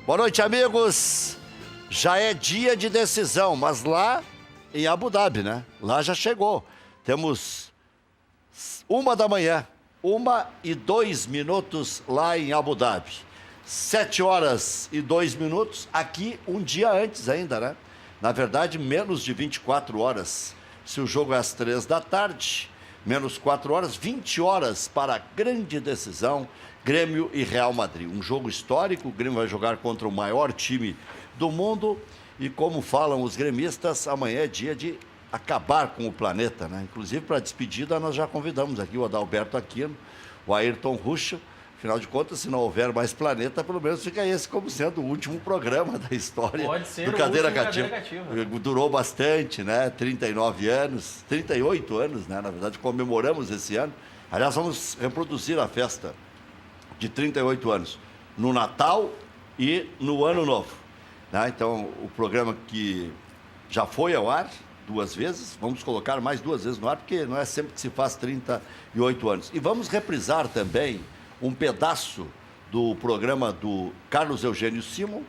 Boa noite, amigos. Já é dia de decisão, mas lá em Abu Dhabi, né? Lá já chegou. Temos 1h, 1h02 lá em Abu Dhabi. 7h02 aqui, um dia antes ainda, né? Na verdade, menos de 24 horas. Se o jogo é às 3 da tarde, menos 4 horas, 20 horas para a grande decisão, Grêmio e Real Madrid. Um jogo histórico, o Grêmio vai jogar contra o maior time do mundo e, como falam os gremistas, amanhã é dia de acabar com o planeta, né? Inclusive, para a despedida, nós já convidamos aqui o Adalberto Aquino, o Ayrton Ruschel. Afinal de contas, se não houver mais planeta, pelo menos fica esse como sendo o último programa da história do Cadeira Cativa. Durou bastante, né? 39 anos, 38 anos, né? Na verdade, comemoramos esse ano. Aliás, vamos reproduzir a festa de 38 anos no Natal e no Ano Novo, né? Então, o programa que já foi ao ar 2 vezes, vamos colocar mais 2 vezes no ar, porque não é sempre que se faz 38 anos. E vamos reprisar também um pedaço do programa do Carlos Eugênio Simon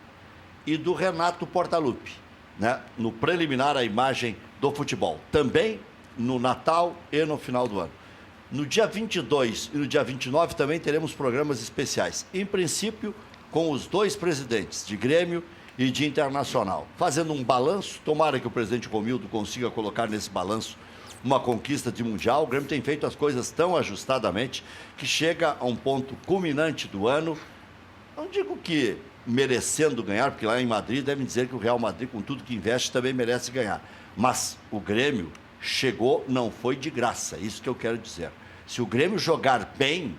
e do Renato Portaluppi, né? No preliminar à imagem do futebol. Também no Natal e no final do ano. No dia 22 e no dia 29 também teremos programas especiais. Em princípio, com os 2 presidentes de Grêmio e de Internacional. Fazendo um balanço, tomara que o presidente Romildo consiga colocar nesse balanço uma conquista de Mundial. O Grêmio tem feito as coisas tão ajustadamente que chega a um ponto culminante do ano. Não digo que merecendo ganhar, porque lá em Madrid devem dizer que o Real Madrid, com tudo que investe, também merece ganhar. Mas o Grêmio chegou, não foi de graça, isso que eu quero dizer. Se o Grêmio jogar bem,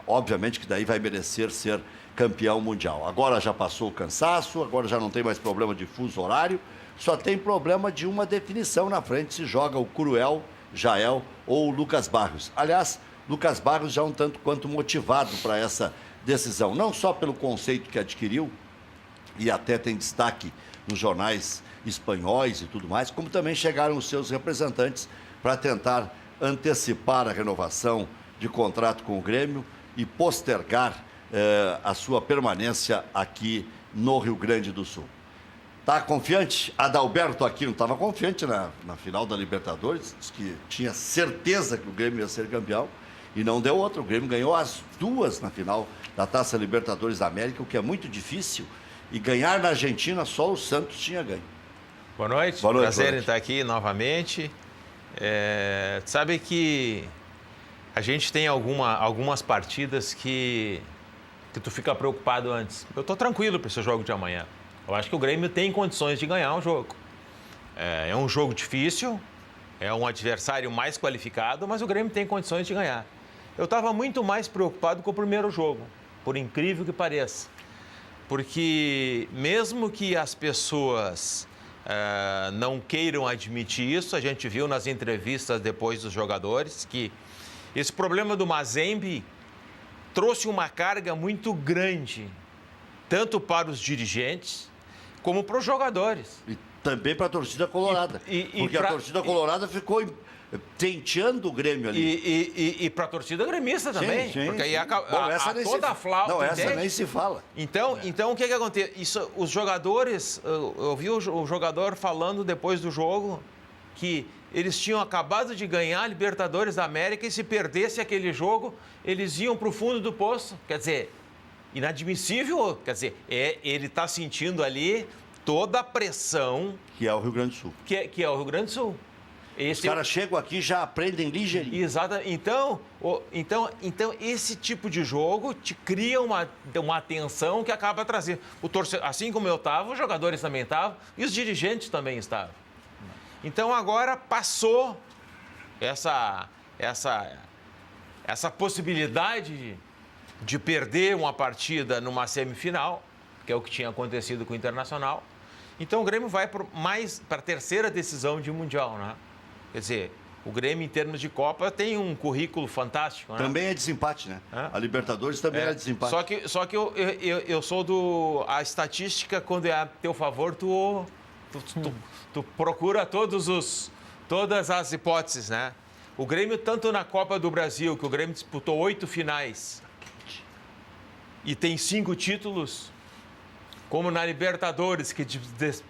obviamente que daí vai merecer ser campeão mundial. Agora já passou o cansaço, agora já não tem mais problema de fuso horário, só tem problema de uma definição na frente, se joga o Cruel, Jael ou o Lucas Barros. Aliás, Lucas Barros já um tanto quanto motivado para essa decisão, não só pelo conceito que adquiriu, e até tem destaque nos jornais espanhóis e tudo mais, como também chegaram os seus representantes para tentar antecipar a renovação de contrato com o Grêmio e postergar a sua permanência aqui no Rio Grande do Sul. Está confiante? Adalberto Aquino estava confiante na final da Libertadores, disse que tinha certeza que o Grêmio ia ser campeão e não deu outra. O Grêmio ganhou as 2 na final da Taça Libertadores da América, o que é muito difícil, e ganhar na Argentina só o Santos tinha ganho. Boa noite, prazer em estar aqui novamente. Sabe que a gente tem algumas partidas que tu fica preocupado antes. Eu estou tranquilo para esse jogo de amanhã. Eu acho que o Grêmio tem condições de ganhar o jogo. É um jogo difícil, é um adversário mais qualificado, mas o Grêmio tem condições de ganhar. Eu estava muito mais preocupado com o primeiro jogo, por incrível que pareça. Porque mesmo que as pessoas não queiram admitir isso, a gente viu nas entrevistas depois dos jogadores que esse problema do Mazembe trouxe uma carga muito grande, tanto para os dirigentes como para os jogadores. E também para a torcida colorada. Porque a torcida colorada ficou tenteando o Grêmio ali. E para a torcida gremista também. Sim, porque aí toda a flauta. Não, essa nem se fala. Então o que acontece? Os jogadores, eu vi o jogador falando depois do jogo que eles tinham acabado de ganhar a Libertadores da América e se perdesse aquele jogo, eles iam para o fundo do poço. Quer dizer, inadmissível, ele está sentindo ali toda a pressão... Que é o Rio Grande do Sul. Que é o Rio Grande do Sul. Os caras chegam aqui e já aprendem ligeirinho. Exato. Então, esse tipo de jogo te cria uma tensão que acaba trazendo. Assim como eu estava, os jogadores também estavam e os dirigentes também estavam. Então, agora passou essa possibilidade de perder uma partida numa semifinal, que é o que tinha acontecido com o Internacional. Então, o Grêmio vai para a terceira decisão de Mundial, né? Quer dizer, o Grêmio, em termos de Copa, tem um currículo fantástico, né? Também é desempate, né? A Libertadores também é desempate. Só que eu sou a estatística, quando é a teu favor, tu procura todas as hipóteses, né? O Grêmio, tanto na Copa do Brasil, que o Grêmio disputou 8 finais e tem 5 títulos, como na Libertadores, que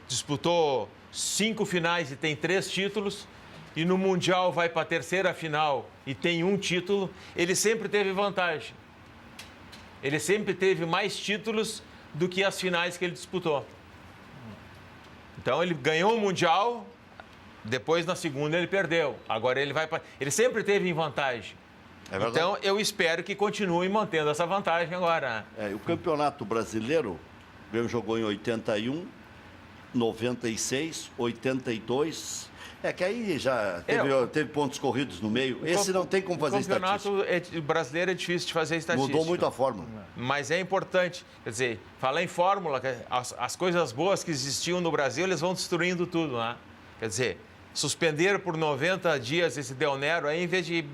disputou 5 finais e tem 3 títulos, e no Mundial vai para a terceira final e tem 1 título, ele sempre teve vantagem. Ele sempre teve mais títulos do que as finais que ele disputou. Então, ele ganhou o Mundial, depois na segunda ele perdeu. Agora ele vai para... Ele sempre teve em vantagem. Então, eu espero que continue mantendo essa vantagem agora. O Campeonato Brasileiro, o Grêmio jogou em 81, 96, 82... que aí já teve pontos corridos no meio. Esse não tem como fazer estatística. O campeonato brasileiro é difícil de fazer estatística. Mudou muito a fórmula. Mas é importante. Quer dizer, falar em fórmula, as coisas boas que existiam no Brasil, eles vão destruindo tudo, né? Quer dizer, suspender por 90 dias esse Del Nero, aí, em vez de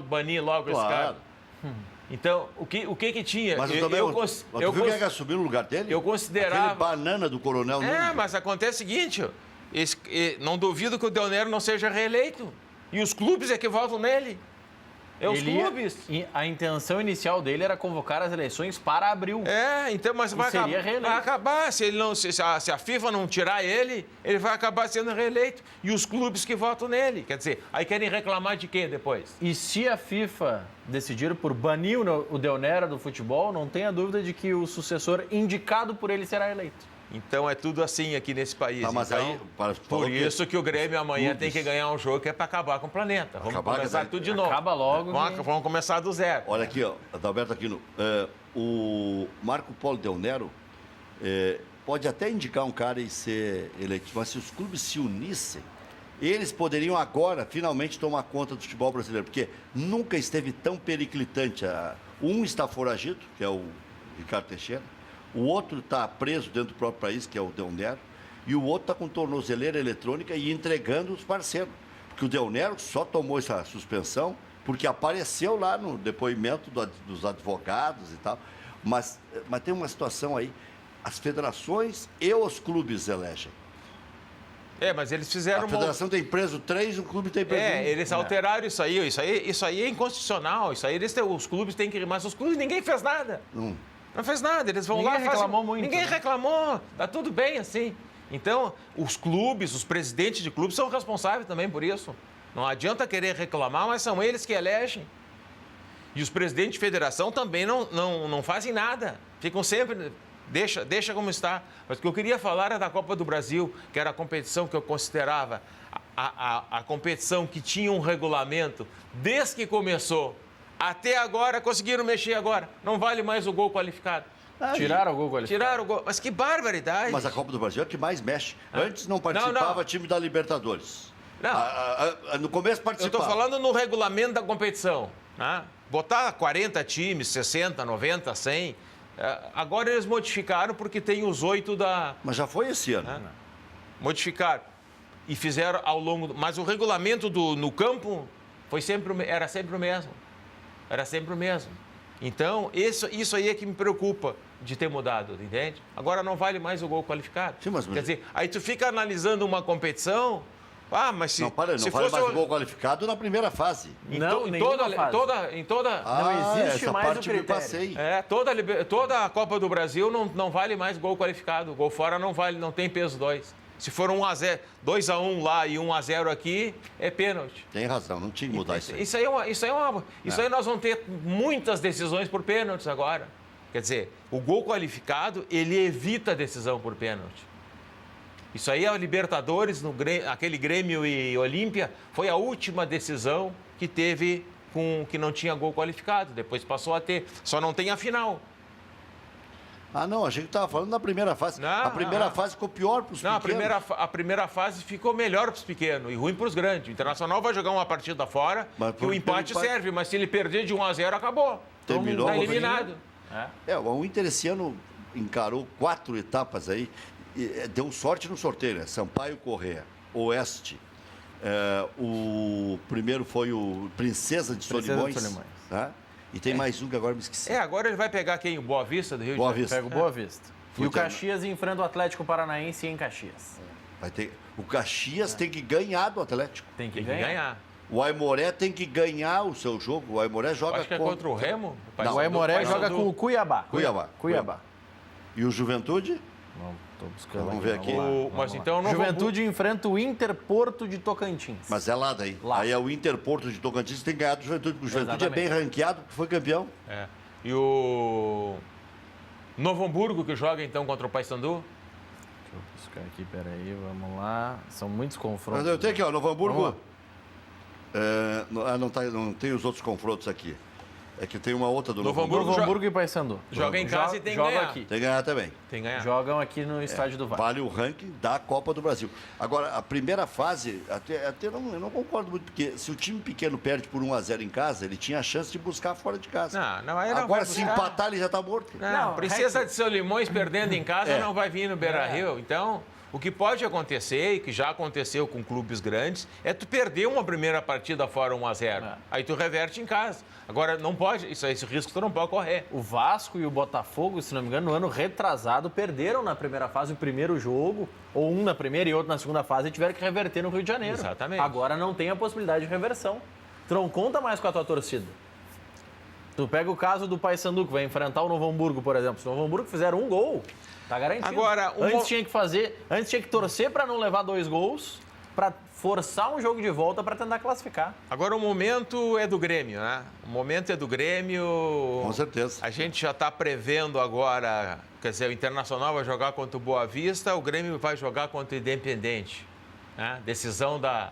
banir logo esse cara. Então, o que tinha? Mas tu viu quem é que assumiu no lugar dele? Eu considerava... Aquele banana do Coronel Nunes. Mas acontece o seguinte... não duvido que o Del Nero não seja reeleito. E os clubes é que votam nele. Os clubes. A intenção inicial dele era convocar as eleições para abril. Então, mas vai acabar. Se a FIFA não tirar ele, ele vai acabar sendo reeleito. E os clubes que votam nele. Quer dizer, aí querem reclamar de quê depois? E se a FIFA decidir por banir o Del Nero do futebol, não tenha dúvida de que o sucessor indicado por ele será eleito. Então é tudo assim aqui nesse país. Mas então, por isso que o Grêmio amanhã tem que ganhar um jogo que é para acabar com o planeta. Vamos começar tudo de novo. Acaba logo. Vamos começar do zero. Olha aqui, Adalberto Aquino. O Marco Polo Del Nero pode até indicar um cara e ser eleito, mas se os clubes se unissem, eles poderiam agora finalmente tomar conta do futebol brasileiro, porque nunca esteve tão periclitante. Um está foragido, que é o Ricardo Teixeira. O outro está preso dentro do próprio país, que é o Del Nero, e o outro está com tornozeleira eletrônica e entregando os parceiros. Porque o Del Nero só tomou essa suspensão porque apareceu lá no depoimento dos advogados e tal. Mas tem uma situação aí, as federações e os clubes elegem. Mas eles fizeram... A federação tem preso 3, o clube tem preso 1. Eles alteraram isso aí. Isso aí é inconstitucional. Isso aí os clubes têm que... Mas os clubes, ninguém fez nada. Não fez nada, eles vão lá... Ninguém reclamou, tá tudo bem assim. Então, os clubes, os presidentes de clubes são responsáveis também por isso. Não adianta querer reclamar, mas são eles que elegem. E os presidentes de federação também não fazem nada. Ficam sempre... Deixa como está. Mas o que eu queria falar era da Copa do Brasil, que era a competição que eu considerava a competição que tinha um regulamento desde que começou. Até agora, conseguiram mexer agora. Não vale mais o gol qualificado. Tiraram o gol qualificado. Tiraram o gol. Mas que barbaridade. Mas a Copa do Brasil é a que mais mexe. Antes não participava time da Libertadores. No começo participava. Eu estou falando no regulamento da competição. Né? Botar 40 times, 60, 90, 100. Agora eles modificaram porque tem os 8 da... Mas já foi esse ano. Modificaram. E fizeram ao longo... Mas o regulamento no campo era sempre o mesmo. Era sempre o mesmo. Então, isso aí é que me preocupa de ter mudado, entende? Agora não vale mais o gol qualificado. Sim, mas... Quer dizer, aí tu fica analisando uma competição... mas se... Não vale mais o gol qualificado na primeira fase. Não existe mais o critério. Toda a Copa do Brasil não vale mais gol qualificado. O gol fora não vale, não tem peso 2. Se for 1-0, 2-1 lá e 1-0 aqui, é pênalti. Tem razão, não tinha que mudar isso aí. Isso aí nós vamos ter muitas decisões por pênaltis agora. Quer dizer, o gol qualificado, ele evita a decisão por pênalti. Isso aí, a Libertadores, aquele Grêmio e Olímpia, foi a última decisão que teve que não tinha gol qualificado. Depois passou a ter, só não tem a final. Não, a gente estava falando da primeira fase. A primeira fase ficou pior para os pequenos. A primeira fase ficou melhor para os pequenos e ruim para os grandes. O Internacional vai jogar uma partida fora que o empate serve, mas se ele perder de 1-0, acabou. Terminou, está eliminado. O Inter esse ano encarou 4 etapas aí. Deu sorte no sorteio, né? Sampaio Corrêa, Oeste. O primeiro foi o Princesa de Solimões. Tá? E tem mais um que agora me esqueci. Agora ele vai pegar quem? O Boa Vista do Rio de Janeiro? Pega o Boa Vista. E o Caxias enfrenta o Atlético Paranaense em Caxias. O Caxias tem que ganhar do Atlético. Tem que ganhar. O Aimoré tem que ganhar o seu jogo. O Aimoré joga Acho que é contra o Remo. O Aimoré joga com o Cuiabá. E o Juventude? Estou buscando. Vamos ver aqui. Mas então Novo Juventude enfrenta o Interporto de Tocantins. Mas é lá daí. Lá. Aí é o Interporto de Tocantins que tem ganhado o Juventude. O Juventude Exatamente. é bem ranqueado, porque foi campeão. É. E o Novo Hamburgo, que joga então contra o Paysandu? Deixa eu buscar aqui, peraí, vamos lá. São muitos confrontos. Mas eu tenho aqui, ó, Novo Hamburgo. Vamos Não tem os outros confrontos aqui. É que tem uma outra do Novo Novo Hamburgo. Novo Hamburgo e Paysandu. Joga em casa e tem que joga ganhar. aqui. Tem que ganhar também. Tem que ganhar. Jogam aqui no estádio do Vale. Vale o ranking da Copa do Brasil. Agora, a primeira fase, eu não concordo muito, porque se o time pequeno perde por 1-0 em casa, ele tinha a chance de buscar fora de casa. Não, aí não Agora, vai se buscar. empatar, ele já está morto. Não, Princesa de São Limões perdendo em casa não vai vir no Beira-Rio. Então, o que pode acontecer, e que já aconteceu com clubes grandes, é tu perder uma primeira partida fora 1-0. Aí tu reverte em casa. Agora, não pode, esse risco tu não pode correr. O Vasco e o Botafogo, se não me engano, no ano retrasado, perderam na primeira fase o primeiro jogo, ou um na primeira e outro na segunda fase, e tiveram que reverter no Rio de Janeiro. Exatamente. Agora não tem a possibilidade de reversão. Tu não conta mais com a tua torcida. Tu pega o caso do Paysandu, que vai enfrentar o Novo Hamburgo, por exemplo. Se o Novo Hamburgo fizer um gol, tá garantido. Agora, antes tinha que torcer para não levar 2 gols, para forçar um jogo de volta para tentar classificar. Agora, o momento é do Grêmio, né? O momento é do Grêmio. Com certeza. A gente já está prevendo agora, quer dizer, o Internacional vai jogar contra o Boa Vista, o Grêmio vai jogar contra o Independente. Né? Decisão da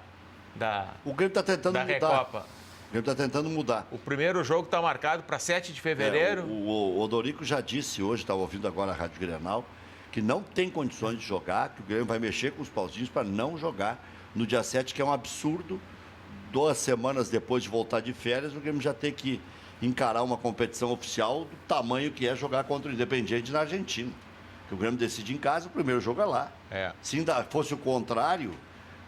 O Grêmio está tentando mudar. Recopa. O Grêmio está tentando mudar. O primeiro jogo está marcado para 7 de fevereiro. O Odorico já disse hoje, estava ouvindo agora a Rádio Grenal, que não tem condições de jogar, que o Grêmio vai mexer com os pauzinhos para não jogar no dia 7, que é um absurdo. 2 semanas depois de voltar de férias, o Grêmio já tem que encarar uma competição oficial do tamanho que é jogar contra o Independiente na Argentina. Que o Grêmio decide em casa, o primeiro jogo é lá. Se ainda fosse o contrário,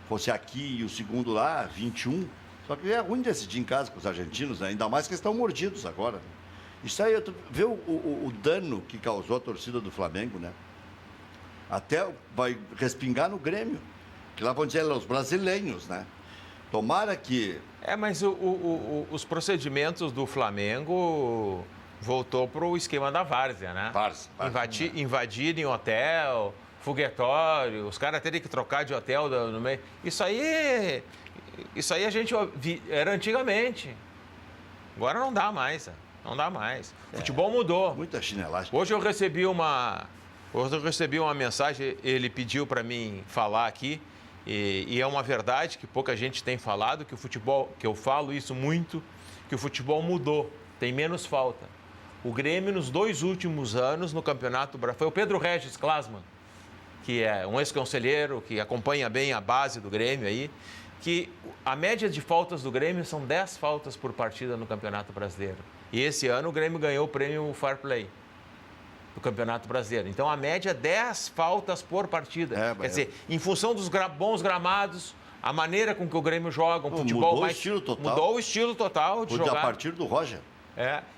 fosse aqui e o segundo lá, 21, só que é ruim decidir em casa com os argentinos, né? Ainda mais que estão mordidos agora. Isso aí, vê o dano que causou a torcida do Flamengo, né? Até vai respingar no Grêmio. Que lá vão dizer os brasileiros, né? Tomara que... Mas os procedimentos do Flamengo voltou para o esquema da várzea, né? Invadirem hotel, foguetório, os caras terem que trocar de hotel no meio. Isso aí a gente era antigamente. Agora não dá mais. Não dá mais. O futebol mudou. Muita chinelagem. Hoje eu recebi uma mensagem, ele pediu para mim falar aqui, e é uma verdade que pouca gente tem falado, que o futebol, que eu falo isso muito, que o futebol mudou, tem menos falta. O Grêmio, nos 2 últimos anos, no Campeonato Brasileiro, foi o Pedro Regis Klasman, que é um ex-conselheiro, que acompanha bem a base do Grêmio aí, que a média de faltas do Grêmio são 10 faltas por partida no Campeonato Brasileiro. E esse ano o Grêmio ganhou o prêmio Fair Play do Campeonato Brasileiro. Então, a média é 10 faltas por partida. Quer dizer, em função dos bons gramados, a maneira com que o Grêmio joga, um futebol mais... Mudou o estilo total de jogar. A partir do Roger.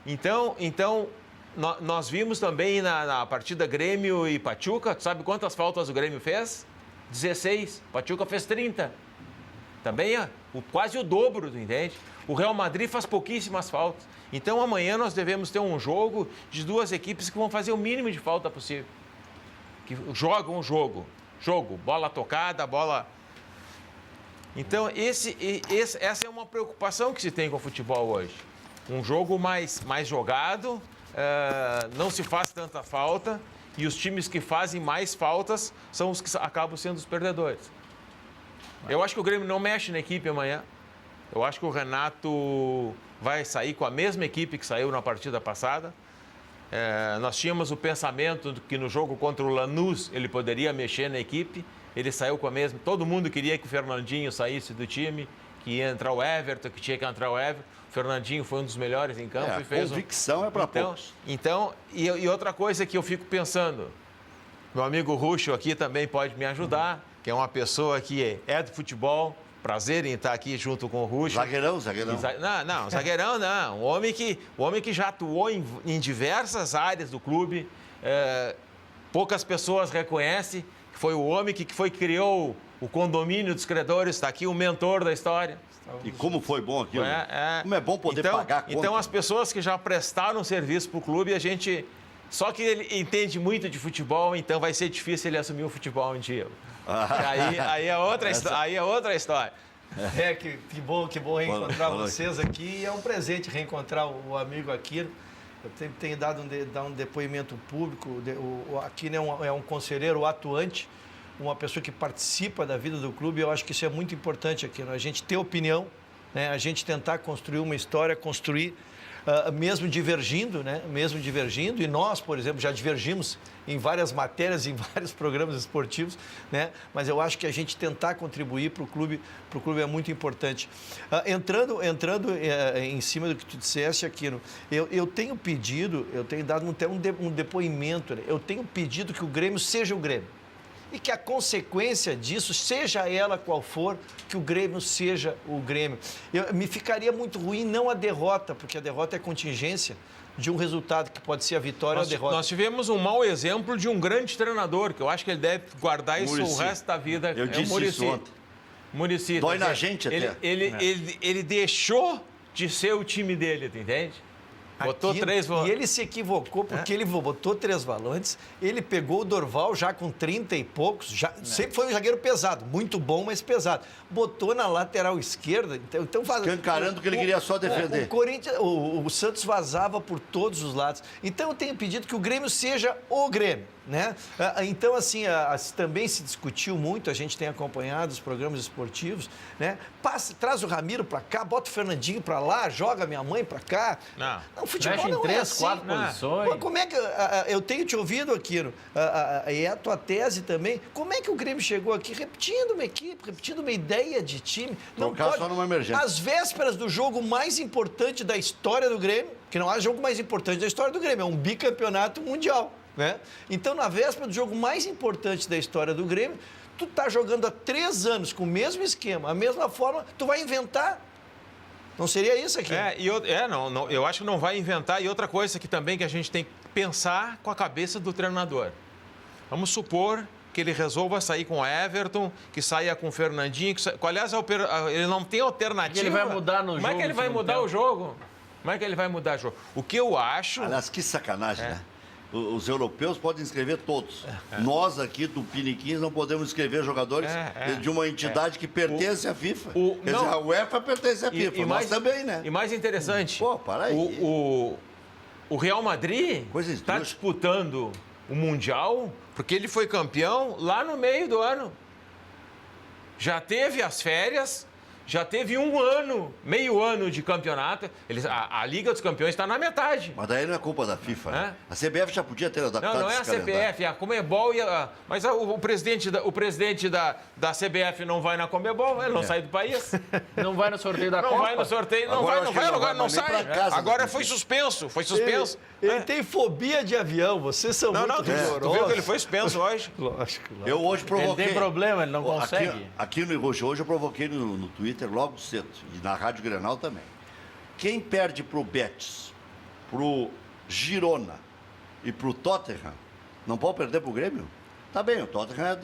Então nós vimos também na partida Grêmio e Pachuca, tu sabe quantas faltas o Grêmio fez? 16. Pachuca fez 30. Também é quase o dobro, tu entende? O Real Madrid faz pouquíssimas faltas. Então, amanhã nós devemos ter um jogo de 2 equipes que vão fazer o mínimo de falta possível. Que jogam o jogo. Bola tocada, bola... Então, essa é uma preocupação que se tem com o futebol hoje. Um jogo mais jogado, não se faz tanta falta, e os times que fazem mais faltas são os que acabam sendo os perdedores. Eu acho que o Grêmio não mexe na equipe amanhã. Eu acho que o Renato vai sair com a mesma equipe que saiu na partida passada. Nós tínhamos o pensamento de que no jogo contra o Lanús ele poderia mexer na equipe. Ele saiu com a mesma. Todo mundo queria que o Fernandinho saísse do time, que ia entrar o Everton, que tinha que entrar o Everton. O Fernandinho foi um dos melhores em campo. A convicção é para poucos. Então, e outra coisa que eu fico pensando, meu amigo Ruxo aqui também pode me ajudar, que é uma pessoa que é do futebol. Prazer em estar aqui junto com o Ruxo. Zagueirão. Não, zagueirão não. O homem que já atuou em diversas áreas do clube. Poucas pessoas reconhecem que foi o homem que criou o condomínio dos credores. Está aqui o mentor da história. E como foi bom aquilo. Como é bom poder pagar a conta. Então, as pessoas que já prestaram serviço para o clube, a gente Só que ele entende muito de futebol, então vai ser difícil ele assumir o futebol um dia. Aí é outra história. Que bom reencontrar vocês aqui. E é um presente reencontrar o amigo Aquino. Eu sempre tenho dado um depoimento público. O Aquino é um conselheiro atuante, uma pessoa que participa da vida do clube. Eu acho que isso é muito importante, Aquino. A gente ter opinião, né? A gente tentar construir uma história, mesmo divergindo, né? Mesmo divergindo, e nós, por exemplo, já divergimos em várias matérias, em vários programas esportivos, né? Mas eu acho que a gente tentar contribuir para o clube é muito importante. Entrando em cima do que tu disseste, Aquino, eu tenho dado até um depoimento, né? Eu tenho pedido que o Grêmio seja o Grêmio. E que a consequência disso, seja ela qual for, que o Grêmio seja o Grêmio. Me ficaria muito ruim não a derrota, porque a derrota é contingência de um resultado que pode ser a vitória ou a derrota. Nós tivemos um mau exemplo de um grande treinador, que eu acho que ele deve guardar isso o resto da vida. Eu disse isso ontem. Muricy. Dói na gente até. Ele deixou de ser o time dele, tu entende? Botou Aquino, 3 volantes. E ele se equivocou porque ele botou 3 volantes, ele pegou o Dorval já com 30 e poucos, sempre foi um zagueiro pesado, muito bom, mas pesado. Botou na lateral esquerda, então escancarando que ele queria só defender. O Santos vazava por todos os lados. Então eu tenho pedido que o Grêmio seja o Grêmio, né? Então, assim, também se discutiu muito, a gente tem acompanhado os programas esportivos, né? Traz o Ramiro para cá, bota o Fernandinho para lá, joga minha mãe para cá. Não, futebol mexe não em 3, é assim. 4 posições. Pô, como é que... eu tenho te ouvido, Aquino, e a tua tese também, como é que o Grêmio chegou aqui repetindo uma equipe, repetindo uma ideia de time? Não pode, só numa emergência. Às vésperas do jogo mais importante da história do Grêmio, que não há jogo mais importante da história do Grêmio, é um bicampeonato mundial, né? Então, na véspera do jogo mais importante da história do Grêmio, tu tá jogando há 3 anos com o mesmo esquema, a mesma forma, tu vai inventar. Não seria isso aqui? Eu acho que não vai inventar. E outra coisa que também que a gente tem que pensar com a cabeça do treinador. Vamos supor que ele resolva sair com o Everton, que saia com o Fernandinho, aliás, ele não tem alternativa. Ele vai mudar no jogo. Como é que ele vai mudar o jogo? Como é que ele vai mudar o jogo? O que eu acho... Aliás, que sacanagem, né? Os europeus podem inscrever todos. Nós aqui do Piniquins não podemos inscrever jogadores de uma entidade que pertence à FIFA. Quer dizer, a UEFA pertence à FIFA, nós também, né? E mais interessante, pô, para aí. O Real Madrid está disputando o Mundial porque ele foi campeão lá no meio do ano. Já teve as férias... Já teve meio ano de campeonato. A Liga dos Campeões está na metade. Mas daí não é culpa da FIFA, né? A CBF já podia ter adaptado. Não é a CBF, é a Comebol mas o presidente da CBF não vai na Comebol, ele não sai do país. Não vai no sorteio da Copa. Não vai no sorteio, não sai. Agora foi suspenso. Ele tem fobia de avião, vocês são muito rigorosos. Tu viu que ele foi suspenso hoje? Lógico. Eu hoje provoquei. Ele tem problema, ele não consegue. Aqui no Irojo, hoje eu provoquei no Twitter logo cedo, e na Rádio Grenal também. Quem perde pro Betis, pro Girona e pro Tottenham, não pode perder pro Grêmio? Tá bem, o Tottenham é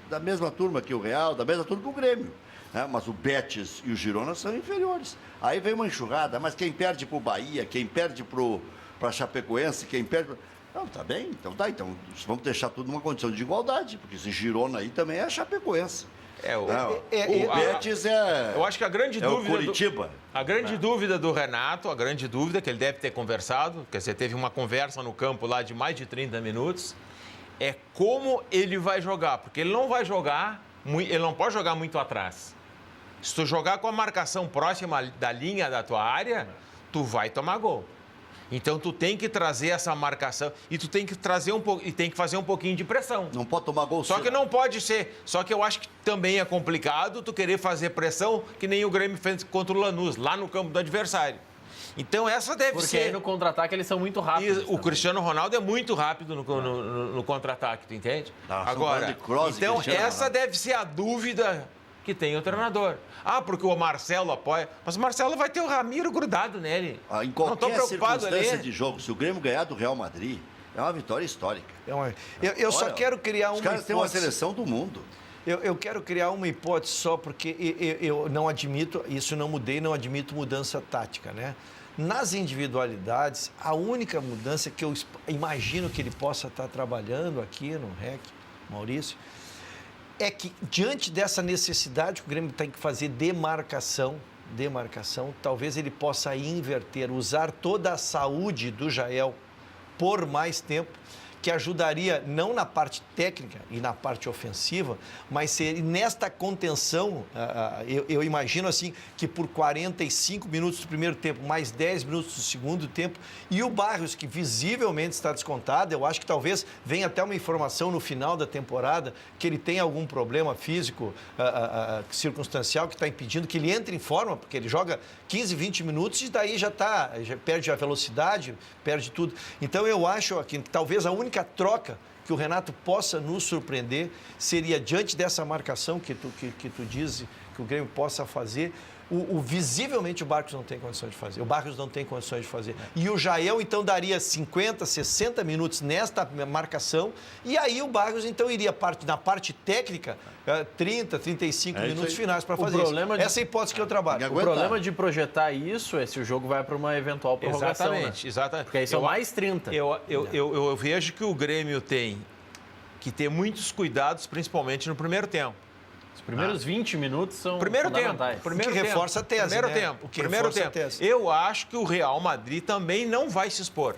da mesma turma que o Real, da mesma turma que o Grêmio. Né? Mas o Betis e o Girona são inferiores. Aí vem uma enxurrada, mas quem perde pro Bahia, quem perde pra Chapecoense, quem perde... Não, tá bem, então vamos deixar tudo numa condição de igualdade, porque esse Girona aí também é Chapecoense. O Betis eu acho que a grande dúvida o Curitiba. A grande dúvida do Renato, a grande dúvida que ele deve ter conversado, quer dizer, teve uma conversa no campo lá de mais de 30 minutos, é como ele vai jogar, porque ele não pode jogar muito atrás. Se tu jogar com a marcação próxima da linha da tua área, tu vai tomar gol. Então tu tem que trazer essa marcação e tu tem que trazer tem que fazer um pouquinho de pressão. Não pode tomar gol. Só que não pode ser. Só que eu acho que também é complicado tu querer fazer pressão que nem o Grêmio fez contra o Lanús, lá no campo do adversário. Então essa deve ser. Porque aí no contra-ataque eles são muito rápidos. O Cristiano Ronaldo é muito rápido no contra-ataque, tu entende? Agora, então essa deve ser a dúvida que tem o treinador. Porque o Marcelo apoia. Mas o Marcelo vai ter o Ramiro grudado nele. Em qualquer circunstância de jogo, se o Grêmio ganhar do Real Madrid, é uma vitória histórica. Eu só quero criar uma hipótese. Os caras têm uma seleção do mundo. Eu quero criar uma hipótese só, porque eu não admito, isso não mudei, não admito mudança tática, né? Nas individualidades, a única mudança que eu imagino que ele possa estar trabalhando aqui no REC, Maurício, é que diante dessa necessidade que o Grêmio tem que fazer demarcação, talvez ele possa inverter, usar toda a saúde do Jael por mais tempo, que ajudaria não na parte técnica e na parte ofensiva, mas nesta contenção, eu imagino assim, que por 45 minutos do primeiro tempo, mais 10 minutos do segundo tempo, e o Barrios, que visivelmente está descontado, eu acho que talvez venha até uma informação no final da temporada que ele tem algum problema físico, circunstancial, que está impedindo que ele entre em forma, porque ele joga 15, 20 minutos e daí já perde a velocidade, perde tudo. Então eu acho que talvez a única troca que o Renato possa nos surpreender seria diante dessa marcação que tu diz que o Grêmio possa fazer. Visivelmente o Barrios não tem condições de fazer. O Barrios não tem condições de fazer. E o Jael, então, daria 50, 60 minutos nesta marcação. E aí o Barrios, então, iria na parte técnica, 30, 35 minutos finais para fazer isso. Essa é a hipótese que eu trabalho. O problema de projetar isso é se o jogo vai para uma eventual prorrogação. Exatamente. Porque aí são mais 30. Eu vejo que o Grêmio tem que ter muitos cuidados, principalmente no primeiro tempo. Os primeiros 20 minutos são fundamentais. Primeiro tempo. Reforça a tese, Primeiro tempo. Eu acho que o Real Madrid também não vai se expor.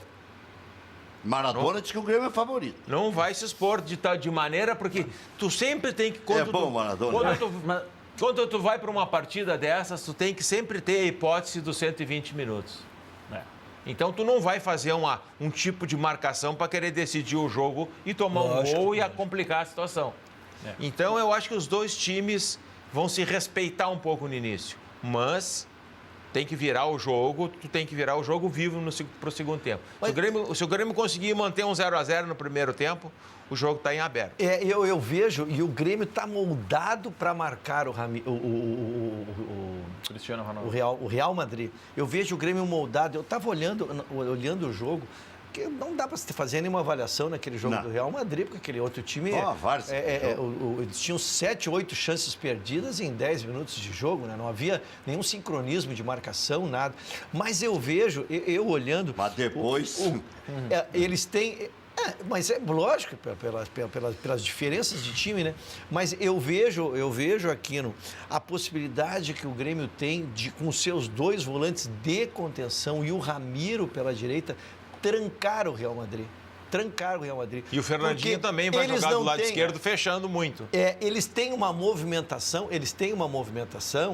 Maradona diz que o Grêmio é favorito. Não vai se expor de maneira, porque tu sempre tem que... Maradona. Quando tu vai para uma partida dessas, tu tem que sempre ter a hipótese dos 120 minutos. Então, tu não vai fazer um tipo de marcação para querer decidir o jogo e tomar um gol e complicar a situação. Então, eu acho que os dois times vão se respeitar um pouco no início. Mas tem que virar o jogo, tu tem que virar o jogo vivo para o segundo tempo. Se o Grêmio conseguir manter um 0-0 no primeiro tempo, o jogo está em aberto. Eu vejo, e o Grêmio está moldado para marcar o Cristiano Ronaldo. O Real Madrid. Eu vejo o Grêmio moldado. Eu estava olhando o jogo, que não dá para fazer nenhuma avaliação naquele jogo do Real Madrid, porque aquele outro time... eles tinham 7, 8 chances perdidas em 10 minutos de jogo, né? Não havia nenhum sincronismo de marcação, nada. Mas eu vejo, eu olhando... Mas depois... eles têm... mas é lógico, pelas diferenças de time, né? Mas eu vejo aqui a possibilidade que o Grêmio tem de, com seus dois volantes de contenção e o Ramiro pela direita, trancar o Real Madrid. E o Fernandinho também vai jogar do lado esquerdo, fechando muito. Eles têm uma movimentação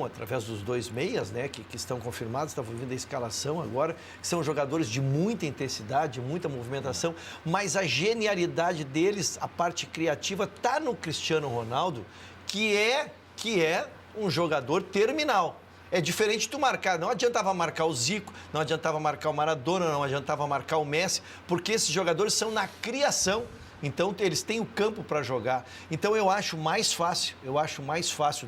através dos dois meias, né, que estão confirmados, estava vindo a escalação agora, que são jogadores de muita intensidade, muita movimentação, mas a genialidade deles, a parte criativa, está no Cristiano Ronaldo, que é um jogador terminal. É diferente tu marcar, não adiantava marcar o Zico, não adiantava marcar o Maradona, não adiantava marcar o Messi, porque esses jogadores são na criação, então eles têm o campo para jogar. Então eu acho mais fácil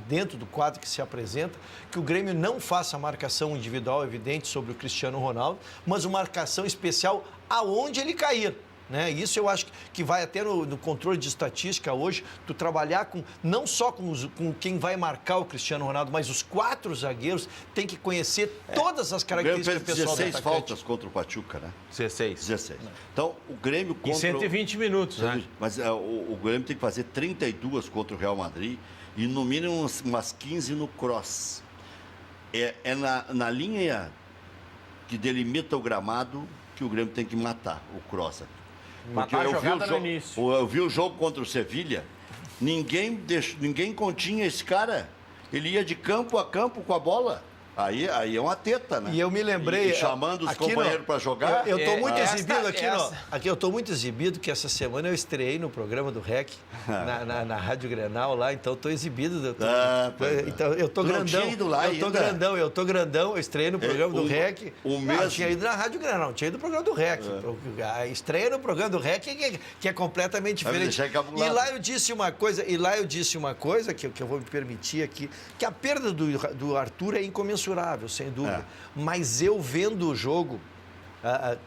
dentro do quadro que se apresenta, que o Grêmio não faça a marcação individual evidente sobre o Cristiano Ronaldo, mas uma marcação especial aonde ele cair. Né? Isso eu acho que vai até no controle de estatística hoje, tu trabalhar não só com quem vai marcar o Cristiano Ronaldo, mas os 4 zagueiros tem que conhecer todas as características do pessoal do atacante. 16 faltas contra o Pachuca, né? 16. Então, o Grêmio contra... Em 120 minutos, né? Mas o Grêmio tem que fazer 32 contra o Real Madrid e no mínimo umas 15 no cross. É na linha que delimita o gramado que o Grêmio tem que matar o cross aqui. Porque eu vi o jogo contra o Sevilha, ninguém continha esse cara. Ele ia de campo a campo com a bola. Aí é uma teta, né? E eu me lembrei... E chamando os companheiros para jogar. Eu estou muito exibido aqui, eu estou muito exibido, que essa semana eu estreiei no programa do REC, na Rádio Grenal lá, então estou exibido. Então eu estou grandão. Eu estou grandão, eu estreiei no programa do REC. Não, tinha ido na Rádio Grenal, não tinha ido no programa do REC. A estreia no programa do REC que é completamente diferente. E lá eu disse uma coisa que eu vou me permitir aqui, que a perda do Arthur é incomensurável, sem dúvida. Mas eu vendo o jogo,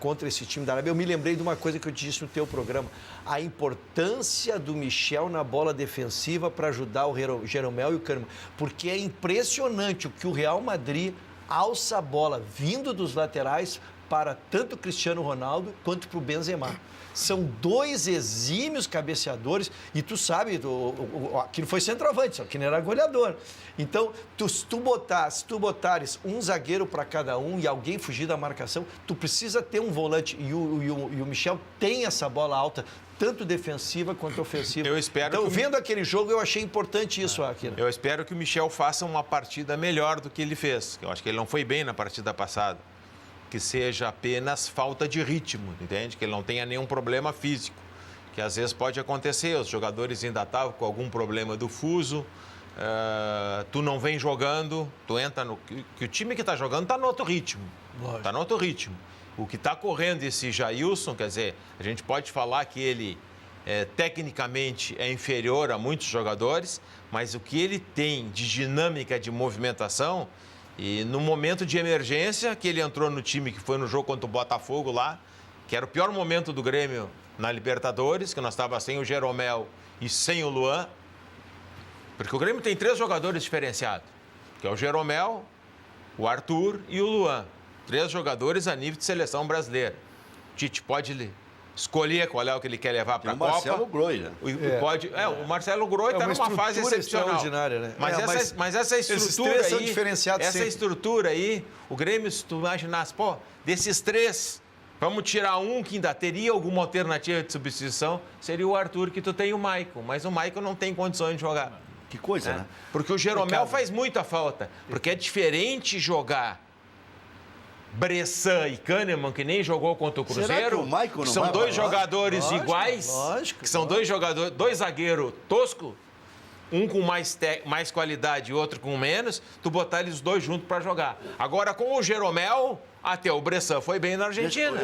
contra esse time da Arábia. Eu me lembrei de uma coisa que eu disse no teu programa, a importância do Michel na bola defensiva para ajudar o Jeromel e o Kahneman, porque é impressionante o que o Real Madrid alça a bola vindo dos laterais para tanto o Cristiano Ronaldo quanto para o Benzema. São dois exímios cabeceadores e tu sabe, aquilo foi centroavante, só que não era goleador. Então, se tu botares um zagueiro para cada um e alguém fugir da marcação, tu precisa ter um volante e o Michel tem essa bola alta, tanto defensiva quanto ofensiva. Eu espero então, vendo aquele jogo, eu achei importante isso aqui. Eu espero que o Michel faça uma partida melhor do que ele fez. Eu acho que ele não foi bem na partida passada. Que seja apenas falta de ritmo, entende? Que ele não tenha nenhum problema físico, que às vezes pode acontecer, os jogadores ainda estavam com algum problema do fuso, tu não vem jogando, tu entra no... que o time que está jogando está no outro ritmo, está no outro ritmo. O que está correndo esse Jailson, quer dizer, a gente pode falar que ele tecnicamente é inferior a muitos jogadores, mas o que ele tem de dinâmica de movimentação... E no momento de emergência, que ele entrou no time que foi no jogo contra o Botafogo lá, que era o pior momento do Grêmio na Libertadores, que nós estávamos sem o Jeromel e sem o Luan, porque o Grêmio tem 3 jogadores diferenciados, que é o Jeromel, o Arthur e o Luan. 3 jogadores a nível de seleção brasileira. O Tite pode escolher qual é o que ele quer levar para a Copa. O Marcelo Groi, né? O Marcelo Groi está numa fase excepcional. Né? Mas essa estrutura aí, essa estrutura aí, o Grêmio, se tu imaginasse, desses 3, vamos tirar um que ainda teria alguma alternativa de substituição, seria o Arthur, que tu tem o Maicon, mas o Maicon não tem condições de jogar. Que coisa, né? Porque o Jeromel faz muita falta, porque é diferente jogar Bressan e Kahneman, que nem jogou contra o Cruzeiro. Será que o Maicon não são vai 2 jogadores iguais. Lógico. Que são 2 jogadores, 2 zagueiros tosco, um com mais qualidade e outro com menos, tu botar eles 2 juntos para jogar. Agora, com o Jeromel, até o Bressan foi bem na Argentina.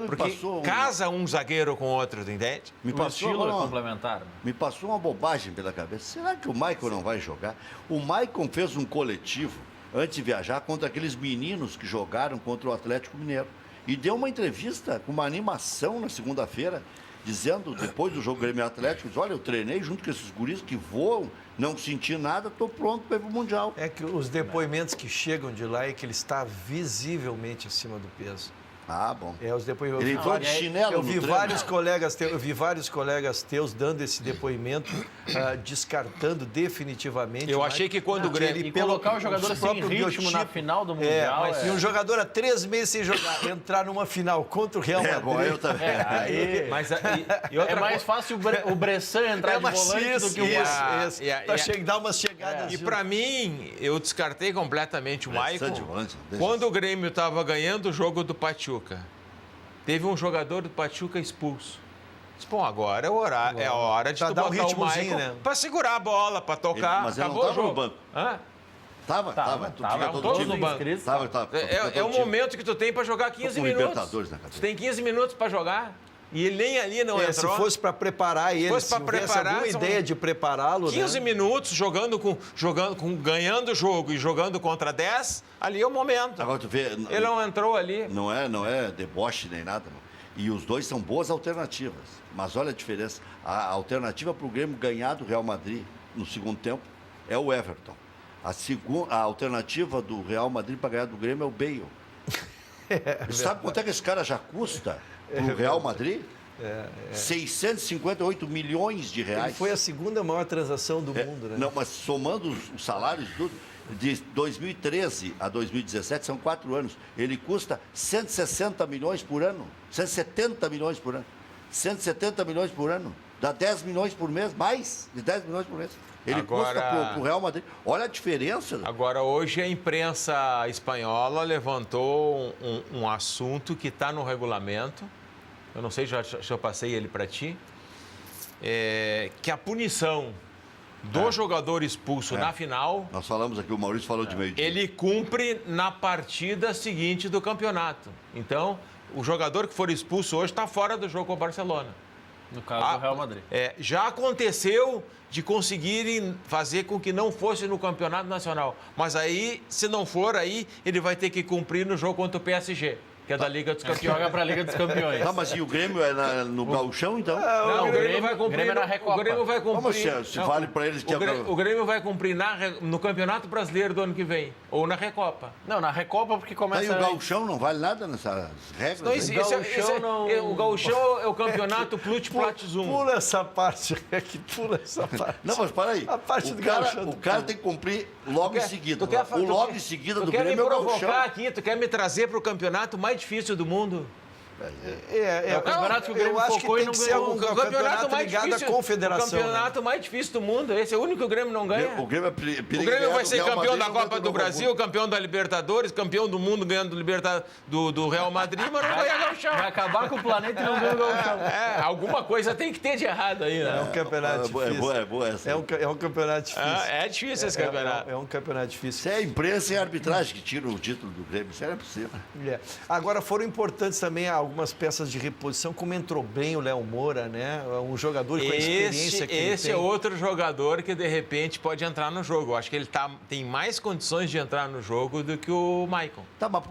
Porque casa um zagueiro com outro, entende? Me passou complementar. Me passou uma bobagem pela cabeça. Será que o Maicon não vai jogar? O Maicon fez um coletivo antes de viajar, contra aqueles meninos que jogaram contra o Atlético Mineiro. E deu uma entrevista com uma animação na segunda-feira, dizendo, depois do jogo Grêmio Atlético, diz, olha, eu treinei junto com esses guris que voam, não senti nada, estou pronto para ir para o Mundial. É que os depoimentos que chegam de lá é que ele está visivelmente acima do peso. Ah, bom. Os depoimentos. Ele foi de chinelo eu vi vários colegas teus dando esse depoimento, descartando definitivamente. Eu achei que quando o Grêmio... E colocar o jogador sem ritmo na final do Mundial... E um jogador há 3 meses sem jogar, entrar numa final contra o Real Madrid... Bom, eu também. É mais fácil o Bressan entrar de volante do que o Maicon. Dar umas chegadas... E para mim, eu descartei completamente o Maicon. Quando o Grêmio estava ganhando o jogo do Pachuca, teve um jogador do Pachuca expulso. Bom, agora é a hora de tu botar o Maicon, né? Para segurar a bola, para tocar. Mas ele acabou não o jogo. No banco. Tava. Todos no banco. É o momento que tu tem para jogar 15 minutos. Tu tem 15 minutos para jogar. E ele nem ali não entrou. Se fosse para preparar ele, se tivesse alguma ideia de prepará-lo... 15 minutos ganhando o jogo e jogando contra 10, ali é o momento. Agora tu vê... Ele não entrou ali. Não é deboche nem nada, não. E os dois são boas alternativas. Mas olha a diferença. A alternativa para o Grêmio ganhar do Real Madrid no segundo tempo é o Everton. A alternativa do Real Madrid para ganhar do Grêmio é o Bale. Sabe quanto é que esse cara já custa para o Real Madrid? 658 milhões de reais. Ele foi a segunda maior transação do mundo, né? Não, mas somando os salários e tudo, de 2013 a 2017, são 4 anos. Ele custa 160 milhões por ano. 170 milhões por ano. 170 milhões por ano. Dá 10 milhões por mês, mais de 10 milhões por mês. Ele custa para o Real Madrid. Olha a diferença. Agora, hoje a imprensa espanhola levantou um assunto que está no regulamento. Eu não sei se eu passei ele para ti. Que a punição do jogador expulso na final... Nós falamos aqui, o Maurício falou de meio-dia. Ele cumpre na partida seguinte do campeonato. Então, o jogador que for expulso hoje está fora do jogo com o Barcelona. No caso do Real Madrid. Já aconteceu de conseguirem fazer com que não fosse no campeonato nacional. Mas aí, se não for, aí ele vai ter que cumprir no jogo contra o PSG. que é da Liga dos Campeões. Joga para a Liga dos Campeões. Tá, mas e o Grêmio é no gauchão, então? Não, o Grêmio vai cumprir. Grêmio é na Recopa. O Grêmio vai cumprir. Mas se vale para eles que o Grêmio vai cumprir no Campeonato Brasileiro do ano que vem. Ou na Recopa. Não, na Recopa, porque começa... Aí o gauchão não vale nada nessas regras? Não, o gauchão é o campeonato Plat-Zoom. Pula essa parte, pula essa parte. Não, mas para aí. A parte do gauchão. O cara tem que cumprir logo em seguida. Tu O logo em seguida do Grêmio é o Tu quer me gauchão. provocar aqui, tu quer me trazer para o campeonato mais difícil do mundo? É o campeonato que o Grêmio eu acho focou que e não tem que ser ganhou. um campeonato ligado à confederação. O campeonato mais difícil do mundo. Esse é o único que o Grêmio não ganha. O Grêmio, O Grêmio vai ser campeão da Copa do Brasil, campeão da Libertadores, campeão do mundo ganhando do Real Madrid, mas não ganha gauchão. Vai acabar com o planeta e não ganha o gauchão. Alguma coisa tem que ter de errado aí, né? É um campeonato difícil. É boa essa. É um campeonato difícil. É difícil esse campeonato. É um campeonato difícil. Isso é a imprensa e a arbitragem que tiram o título do Grêmio. Isso não é possível. Agora, foram importantes também algumas peças de reposição, como entrou bem o Léo Moura, né? Um jogador com a experiência que ele tem. Esse é outro jogador que, de repente, pode entrar no jogo. Eu acho que ele tem mais condições de entrar no jogo do que o Maicon. Tá, mas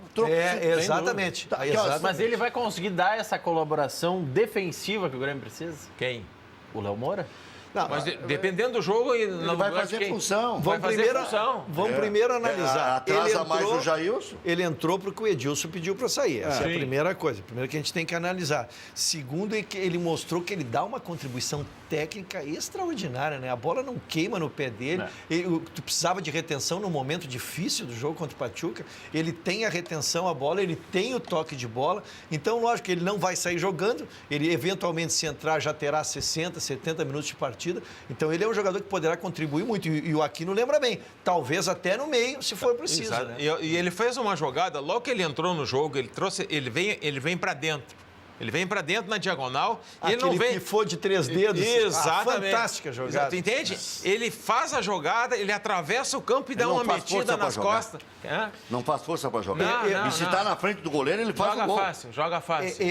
exatamente. Tá, Mas ele vai conseguir dar essa colaboração defensiva que o Grêmio precisa? Quem? O Léo Moura? Não, Mas dependendo do jogo... Ele vai fazer função. Vamos primeiro analisar. Atrasa mais o Jailson. Ele entrou porque o Edilson pediu para sair. Essa é a primeira coisa. Primeiro que a gente tem que analisar. Segundo, é que ele mostrou que ele dá uma contribuição técnica extraordinária, né? A bola não queima no pé dele. Tu precisava de retenção no momento difícil do jogo contra o Pachuca. Ele tem a retenção, a bola, ele tem o toque de bola. Então, lógico que ele não vai sair jogando. Ele, eventualmente, se entrar, já terá 60, 70 minutos de partida. Então, ele é um jogador que poderá contribuir muito. E o Aquino lembra bem. Talvez até no meio, se for preciso. Né? E ele fez uma jogada, logo que ele entrou no jogo, ele vem para dentro. Ele vem para dentro na diagonal e ele não vem... pifô de 3 dedos. Exatamente. Fantástica jogada. Tu entende? Ele faz a jogada, ele atravessa o campo e dá uma metida nas costas. Não faz força para jogar. E se está na frente do goleiro, ele faz o gol. Joga fácil.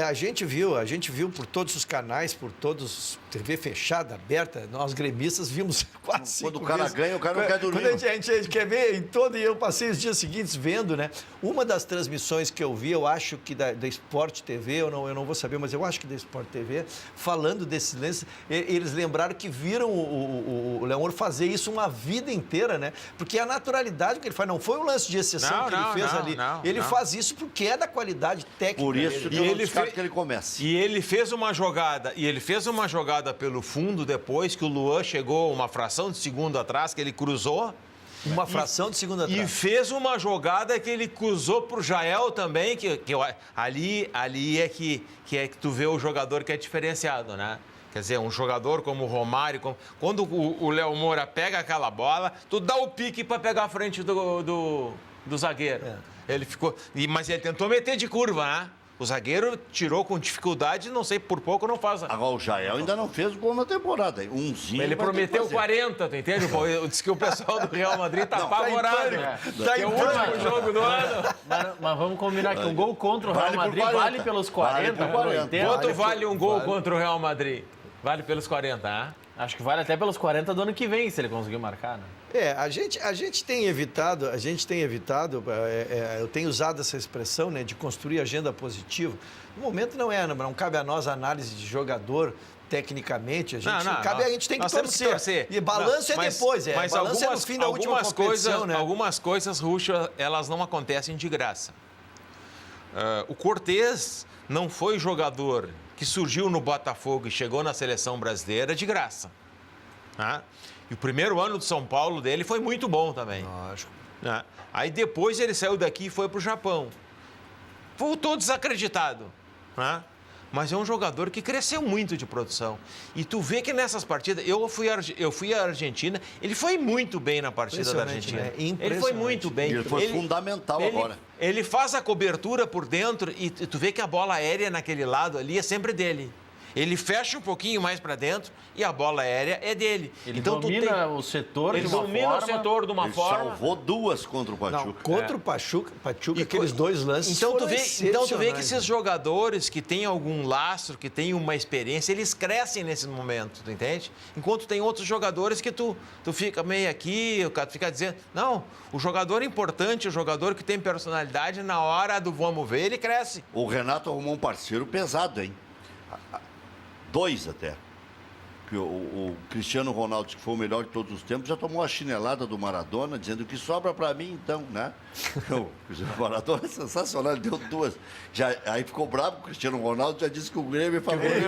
A gente viu por todos os canais, por todos, TV fechada, aberta, nós gremistas vimos 4, 5 vezes. Quando o cara ganha, o cara não quer dormir. Quando a gente quer ver, e eu passei os dias seguintes vendo, né? Uma das transmissões que eu vi, eu acho que da Sport TV, eu não vou saber, mas eu acho que da Sport TV, falando desse lance, eles lembraram que viram o Léo Moura fazer isso uma vida inteira, né? Porque a naturalidade que ele faz, não foi um lance de exceção que ele fez ali. Ele faz isso porque é da qualidade técnica. Por isso dele. que ele começa. E ele fez uma jogada, pelo fundo depois, que o Luan chegou uma fração de segundo atrás, que ele cruzou. Uma fração de segundo atrás. E fez uma jogada que ele cruzou para o Jael também, ali é que tu vê o jogador que é diferenciado, né? Quer dizer, um jogador como o Romário, quando o Léo Moura pega aquela bola, tu dá o pique para pegar a frente do zagueiro. Ele ficou, mas ele tentou meter de curva, né? O zagueiro tirou com dificuldade, não sei, por pouco não faz. Agora, o Jael ainda não fez gol na temporada. Ele prometeu 40, tu entende? Diz que o pessoal do Real Madrid tá apavorado. Tá em último jogo do ano. Mas vamos combinar que um gol contra o Real Madrid vale pelos 40. Quanto vale um gol contra o Real Madrid? Vale pelos 40, né? Acho que vale até pelos 40 do ano que vem, se ele conseguir marcar, né? A gente tem evitado, eu tenho usado essa expressão, né, de construir agenda positiva. No momento não cabe a nós a análise de jogador tecnicamente, a gente tem que torcer. E balanço depois, mas balanço é no fim da última competição, né? Algumas coisas, Ruxa, elas não acontecem de graça. O Cortez não foi jogador que surgiu no Botafogo e chegou na seleção brasileira de graça. E o primeiro ano do São Paulo dele foi muito bom também. Lógico. Aí depois ele saiu daqui e foi para o Japão. Voltou desacreditado. Mas é um jogador que cresceu muito de produção. E tu vê que nessas partidas... Eu fui à Argentina, ele foi muito bem na partida da Argentina. Né? Ele foi muito bem. Ele foi fundamental agora. Ele faz a cobertura por dentro e tu vê que a bola aérea naquele lado ali é sempre dele. Ele fecha um pouquinho mais para dentro e a bola aérea é dele. Ele domina o setor de uma forma... Ele domina o setor de uma Ele forma... salvou 2 contra o Pachuca. Não, contra o Pachuca, aqueles 2 lances então tu foram vê que esses jogadores que têm algum lastro, que têm uma experiência, eles crescem nesse momento, tu entende? Enquanto tem outros jogadores que tu fica meio aqui, o cara fica dizendo... Não, o jogador importante, o jogador que tem personalidade, na hora do vamos ver, ele cresce. O Renato arrumou um parceiro pesado, hein? 2 até. O Cristiano Ronaldo, que foi o melhor de todos os tempos, já tomou a chinelada do Maradona, dizendo que sobra para mim, então, né? O Maradona é sensacional, ele deu 2. Aí ficou bravo, o Cristiano Ronaldo já disse que o Grêmio é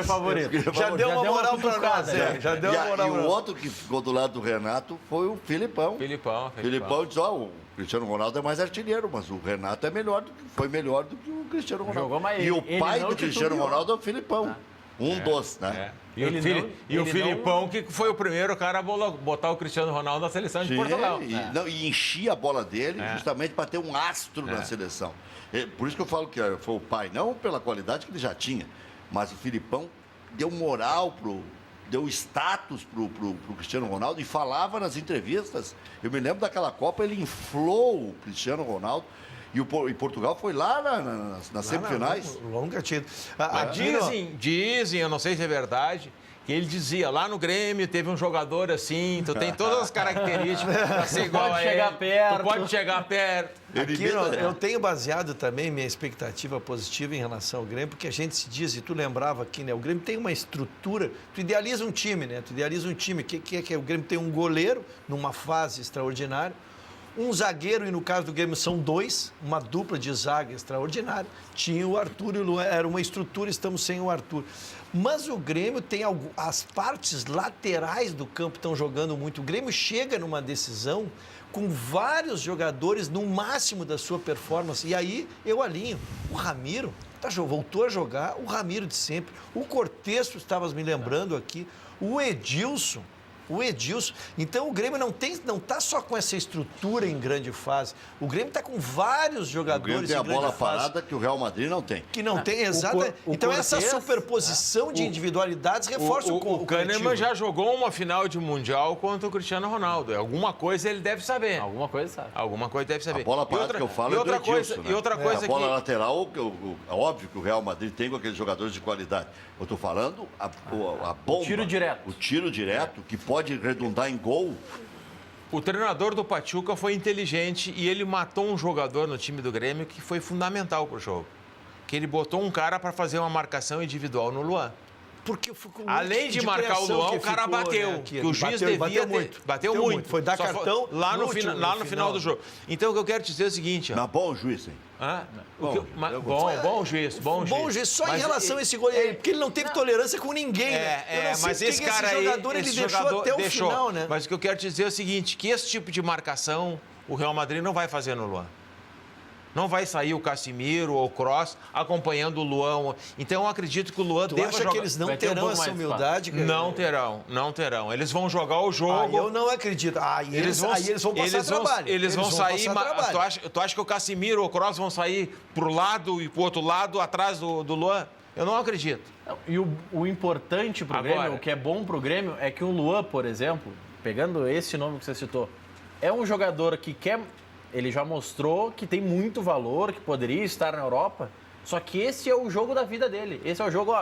favorito. Já deu uma moral para nós, já deu uma moral. E o outro que ficou do lado do Renato foi o Filipão. Filipão diz, o Cristiano Ronaldo é mais artilheiro, mas o Renato foi melhor do que o Cristiano Ronaldo. E o pai do Cristiano Ronaldo é o Filipão. Dos, né? E o Filipão, que foi o primeiro cara a botar o Cristiano Ronaldo na seleção de Portugal. E enchia a bola dele justamente para ter um astro na seleção. Por isso que eu falo que foi o pai, não pela qualidade que ele já tinha, mas o Filipão deu moral deu status pro Cristiano Ronaldo e falava nas entrevistas. Eu me lembro daquela Copa, ele inflou o Cristiano Ronaldo. E Portugal foi lá nas semifinais. Longa tida. Mas dizem, eu não sei se é verdade, que ele dizia, lá no Grêmio teve um jogador assim, tu tem todas as características para ser igual a ele. Tu pode chegar perto. Eu tenho baseado também minha expectativa positiva em relação ao Grêmio, porque a gente se diz, e tu lembrava aqui, né? O Grêmio tem uma estrutura, tu idealiza um time, né? Que é que o Grêmio tem um goleiro numa fase extraordinária, um zagueiro, e no caso do Grêmio são 2, uma dupla de zaga extraordinária. Tinha o Arthur e o Luan, era uma estrutura, estamos sem o Arthur. Mas o Grêmio tem as partes laterais do campo estão jogando muito. O Grêmio chega numa decisão com vários jogadores no máximo da sua performance. E aí eu alinho. O Ramiro voltou a jogar, o Ramiro de sempre. O Cortez, tu estavas me lembrando aqui. O Edilson. Então o Grêmio não está só com essa estrutura em grande fase. O Grêmio está com vários jogadores em grande fase. O Grêmio tem a bola parada que o Real Madrid não tem. Que não tem, exato. Então essa superposição de individualidades reforça o Kahneman já jogou uma final de Mundial contra o Cristiano Ronaldo. Alguma coisa ele deve saber. Alguma coisa sabe. Alguma coisa deve saber. A bola parada que eu falo é do Edilson, né? E outra coisa a bola lateral, é óbvio que o Real Madrid tem com aqueles jogadores de qualidade. Eu estou falando a bomba. O tiro direto. O tiro direto, que pode redundar em gol. O treinador do Pachuca foi inteligente e ele matou um jogador no time do Grêmio que foi fundamental para o jogo. Que ele botou um cara para fazer uma marcação individual no Luan. Porque além de marcar o Luan, o cara bateu. Né, que o juiz devia ter. Bateu muito. Foi dar cartão lá no final do jogo. Então o que eu quero te dizer é o seguinte. Mas bom juiz, hein? Bom juiz. Bom juiz, só em relação a esse goleiro. Porque ele não teve tolerância com ninguém, né? Mas esse cara aí. Ele deixou até o final, né? Mas o que eu quero te dizer é o seguinte: que esse tipo de marcação o Real Madrid não vai fazer no Luan. Não vai sair o Casimiro ou o Kroos acompanhando o Luan. Então, eu acredito que o Luan deva jogar. Tu acha que eles não terão essa humildade? Cara? Não terão. Eles vão jogar o jogo. Eu não acredito. Eles vão passar trabalho. Eles vão sair... Tu acha que o Casimiro ou o Kroos vão sair pro lado e pro outro lado, atrás do Luan? Eu não acredito. E o importante pro Grêmio, o que é bom pro Grêmio, é que o Luan, por exemplo, pegando esse nome que você citou, é um jogador que quer... Ele já mostrou que tem muito valor, que poderia estar na Europa. Só que esse é o jogo da vida dele. Esse é o jogo...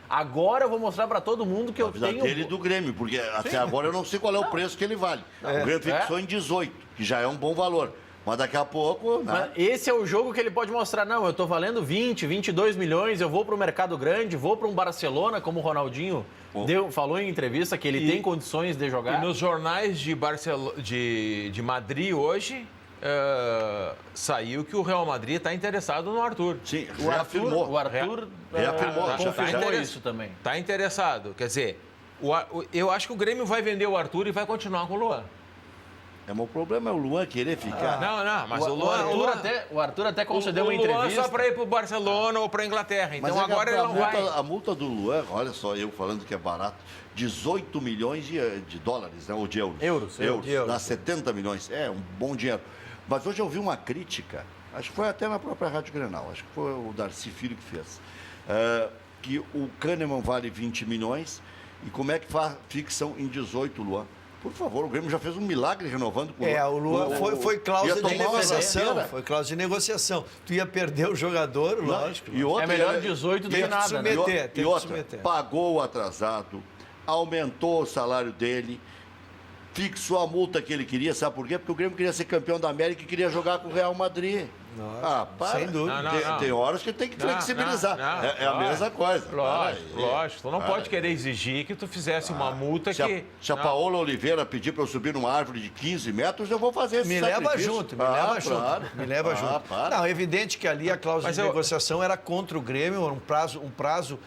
Agora eu vou mostrar para todo mundo que eu tenho... dele e do Grêmio, porque até agora eu não sei qual é o preço que ele vale. O Grêmio fixou em 18, que já é um bom valor. Mas daqui a pouco... Né? Esse é o jogo que ele pode mostrar. Não, eu estou valendo 20, 22 milhões, eu vou para o mercado grande, vou para um Barcelona, como o Ronaldinho falou em entrevista, que ele tem condições de jogar. E nos jornais de Madrid hoje... saiu que o Real Madrid está interessado no Arthur. Sim, o Arthur reafirmou. Confirmou isso também. Está interessado. Quer dizer, eu acho que o Grêmio vai vender o Arthur e vai continuar com o Luan. O problema é o Luan querer ficar. Não, mas o Arthur até concedeu uma entrevista. O Luan só para ir para o Barcelona ou para a Inglaterra. Então agora ele não vai. A multa do Luan, olha só, eu falando que é barato, 18 milhões de dólares, né, ou de euros. Euros. Dá 70 milhões. É um bom dinheiro. Mas hoje eu vi uma crítica, acho que foi até na própria Rádio Grenal, acho que foi o Darcy Filho que fez. que o Kahneman vale 20 milhões. E como é que fixam em 18, Luan? Por favor, o Grêmio já fez um milagre renovando com o Luan. O Luan foi cláusula de negociação. Foi cláusula de negociação. Tu ia perder o jogador, lógico. E outra, é melhor 18 do que nada, né? E outra, pagou o atrasado, aumentou o salário dele, fixou a multa que ele queria, sabe por quê? Porque o Grêmio queria ser campeão da América e queria jogar com o Real Madrid. Nossa, para. Sem dúvida. Tem horas que tem que flexibilizar. É a mesma coisa. Lógico. Tu não pode querer exigir que tu fizesse uma multa Se a Paola Oliveira pedir para eu subir numa árvore de 15 metros, eu vou fazer esse sacrifício. Me leva junto. Não, é evidente que ali a cláusula de negociação era contra o Grêmio, era um prazo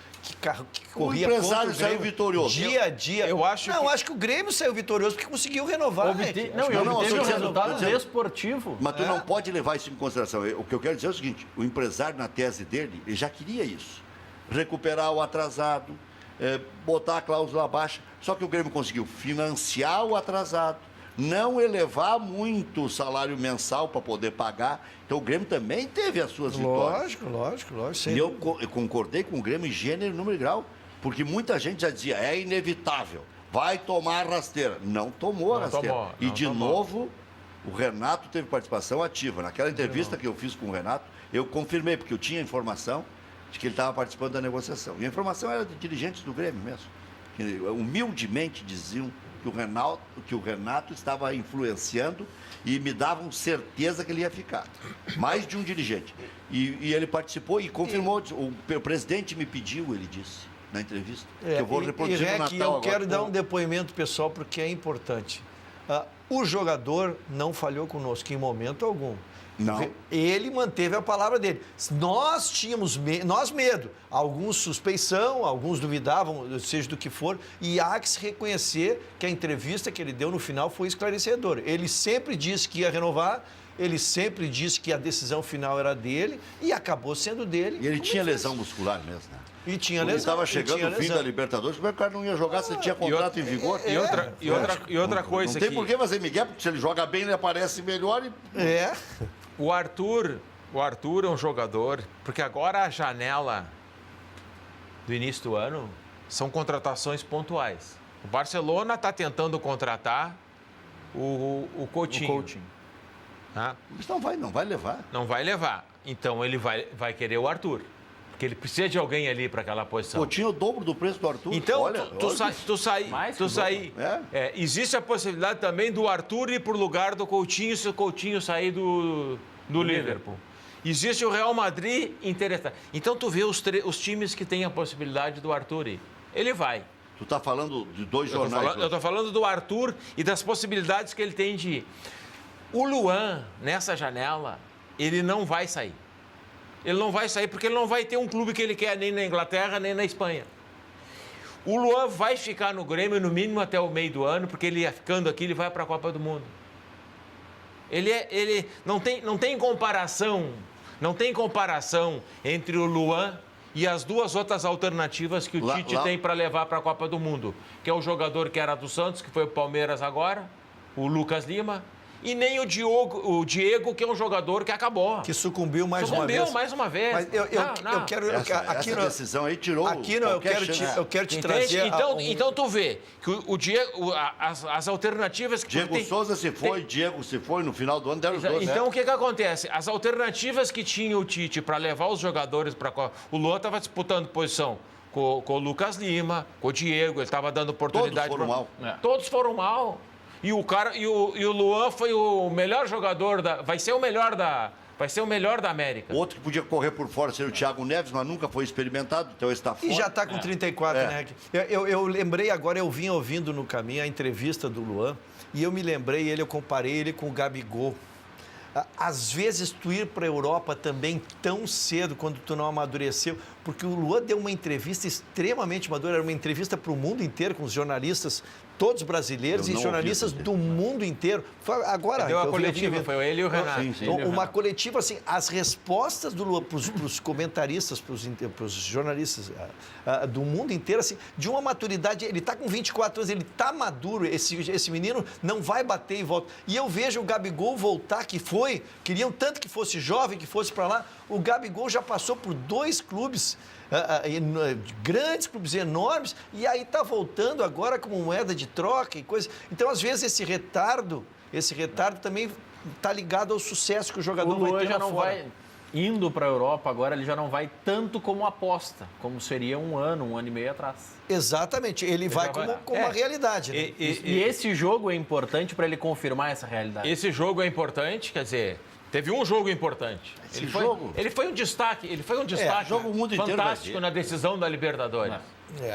que corria contra o empresário saiu vitorioso. Dia a dia. Eu acho que o Grêmio saiu vitorioso porque conseguiu renovar. Obteve um resultado esportivo. Mas tu não pode levar isso em consideração. O que eu quero dizer é o seguinte, o empresário, na tese dele, ele já queria isso. Recuperar o atrasado, botar a cláusula baixa. Só que o Grêmio conseguiu financiar o atrasado, não elevar muito o salário mensal para poder pagar. Então o Grêmio também teve as suas vitórias. Lógico. E eu concordei com o Grêmio em gênero, número e grau, porque muita gente já dizia, é inevitável, vai tomar a rasteira. Não tomou a rasteira. Novo, o Renato teve participação ativa. Naquela entrevista que eu fiz com o Renato, eu confirmei, porque eu tinha informação de que ele estava participando da negociação. E a informação era de dirigentes do Grêmio mesmo, que humildemente diziam que o Renato estava influenciando e me davam certeza que ele ia ficar. Mais de um dirigente. E ele participou e confirmou. O presidente me pediu, ele disse, na entrevista, que eu vou reproduzir no Natal eu quero dar um depoimento pessoal, porque é importante. O jogador não falhou conosco em momento algum. Não. Ele manteve a palavra dele. Nós tínhamos medo. Alguns suspeição, alguns duvidavam, seja do que for. E há que se reconhecer que a entrevista que ele deu no final foi esclarecedora. Ele sempre disse que ia renovar, ele sempre disse que a decisão final era dele e acabou sendo dele. E ele tinha lesão muscular mesmo, né? E tinha lesão. Ele estava chegando o fim da Libertadores, como é que o cara não ia jogar se ele tinha contrato em vigor? E outra coisa não tem por que fazer Miguel, porque se ele joga bem, ele aparece melhor e... O Arthur é um jogador, porque agora a janela do início do ano são contratações pontuais. O Barcelona está tentando contratar o Coutinho. Mas não vai levar. Não vai levar. Então ele vai querer o Arthur. Porque ele precisa de alguém ali para aquela posição. Coutinho, o dobro do preço do Arthur. Então, existe a possibilidade também do Arthur ir para o lugar do Coutinho se o Coutinho sair do Liverpool. Existe o Real Madrid interessado. Então, tu vê os times que têm a possibilidade do Arthur ir. Ele vai. Tu está falando de dois jornais. Eu estou falando do Arthur e das possibilidades que ele tem de ir. O Luan, nessa janela, ele não vai sair. Ele não vai sair porque ele não vai ter um clube que ele quer nem na Inglaterra, nem na Espanha. O Luan vai ficar no Grêmio no mínimo até o meio do ano, porque ele ficando aqui, ele vai para a Copa do Mundo. Ele não tem comparação entre o Luan e as duas outras alternativas que o Tite tem para levar para a Copa do Mundo, que é o jogador que era do Santos, que foi o Palmeiras agora, o Lucas Lima, e nem o Diego, que é um jogador que acabou. Que sucumbiu mais uma vez. Mas eu quero... Essa decisão aí tirou... Aqui eu quero te trazer... Então tu vê que o Diego... As alternativas... que Diego Souza se foi, Diego se foi, no final do ano deram os dois. Então o que acontece? As alternativas que tinha o Tite para levar os jogadores para... O Luan estava disputando posição com o Lucas Lima, com o Diego, ele estava dando oportunidade... Todos foram mal. E o Luan foi o melhor jogador vai ser o melhor da América. Outro que podia correr por fora seria o Thiago Neves, mas nunca foi experimentado, então está fora. E já está com 34, né? Eu lembrei agora, eu vim ouvindo no caminho a entrevista do Luan, e eu me lembrei, eu comparei ele com o Gabigol. Às vezes tu ir para a Europa também tão cedo, quando tu não amadureceu, porque o Luan deu uma entrevista extremamente madura, era uma entrevista para o mundo inteiro, com os jornalistas todos brasileiros e jornalistas do mundo inteiro. Agora, deu a coletiva, foi ele e o Renato. Uma coletiva, assim, as respostas do Luan para os comentaristas, para os jornalistas do mundo inteiro, assim, de uma maturidade, ele está com 24 anos, ele está maduro, esse menino não vai bater e volta. E eu vejo o Gabigol voltar, queriam tanto que fosse jovem, que fosse para lá, o Gabigol já passou por 2 clubes, grandes clubes enormes, e aí está voltando agora como moeda de troca e coisa. Então, às vezes, esse retardo também está ligado ao sucesso que o jogador vai ter lá fora. Indo para a Europa agora, ele já não vai tanto como aposta, como seria um ano e meio atrás. Exatamente, ele vai como uma realidade. Né? E esse jogo é importante para ele confirmar essa realidade. Esse jogo é importante, quer dizer, teve um jogo importante. Ele foi um destaque, jogo o mundo fantástico na decisão da Libertadores.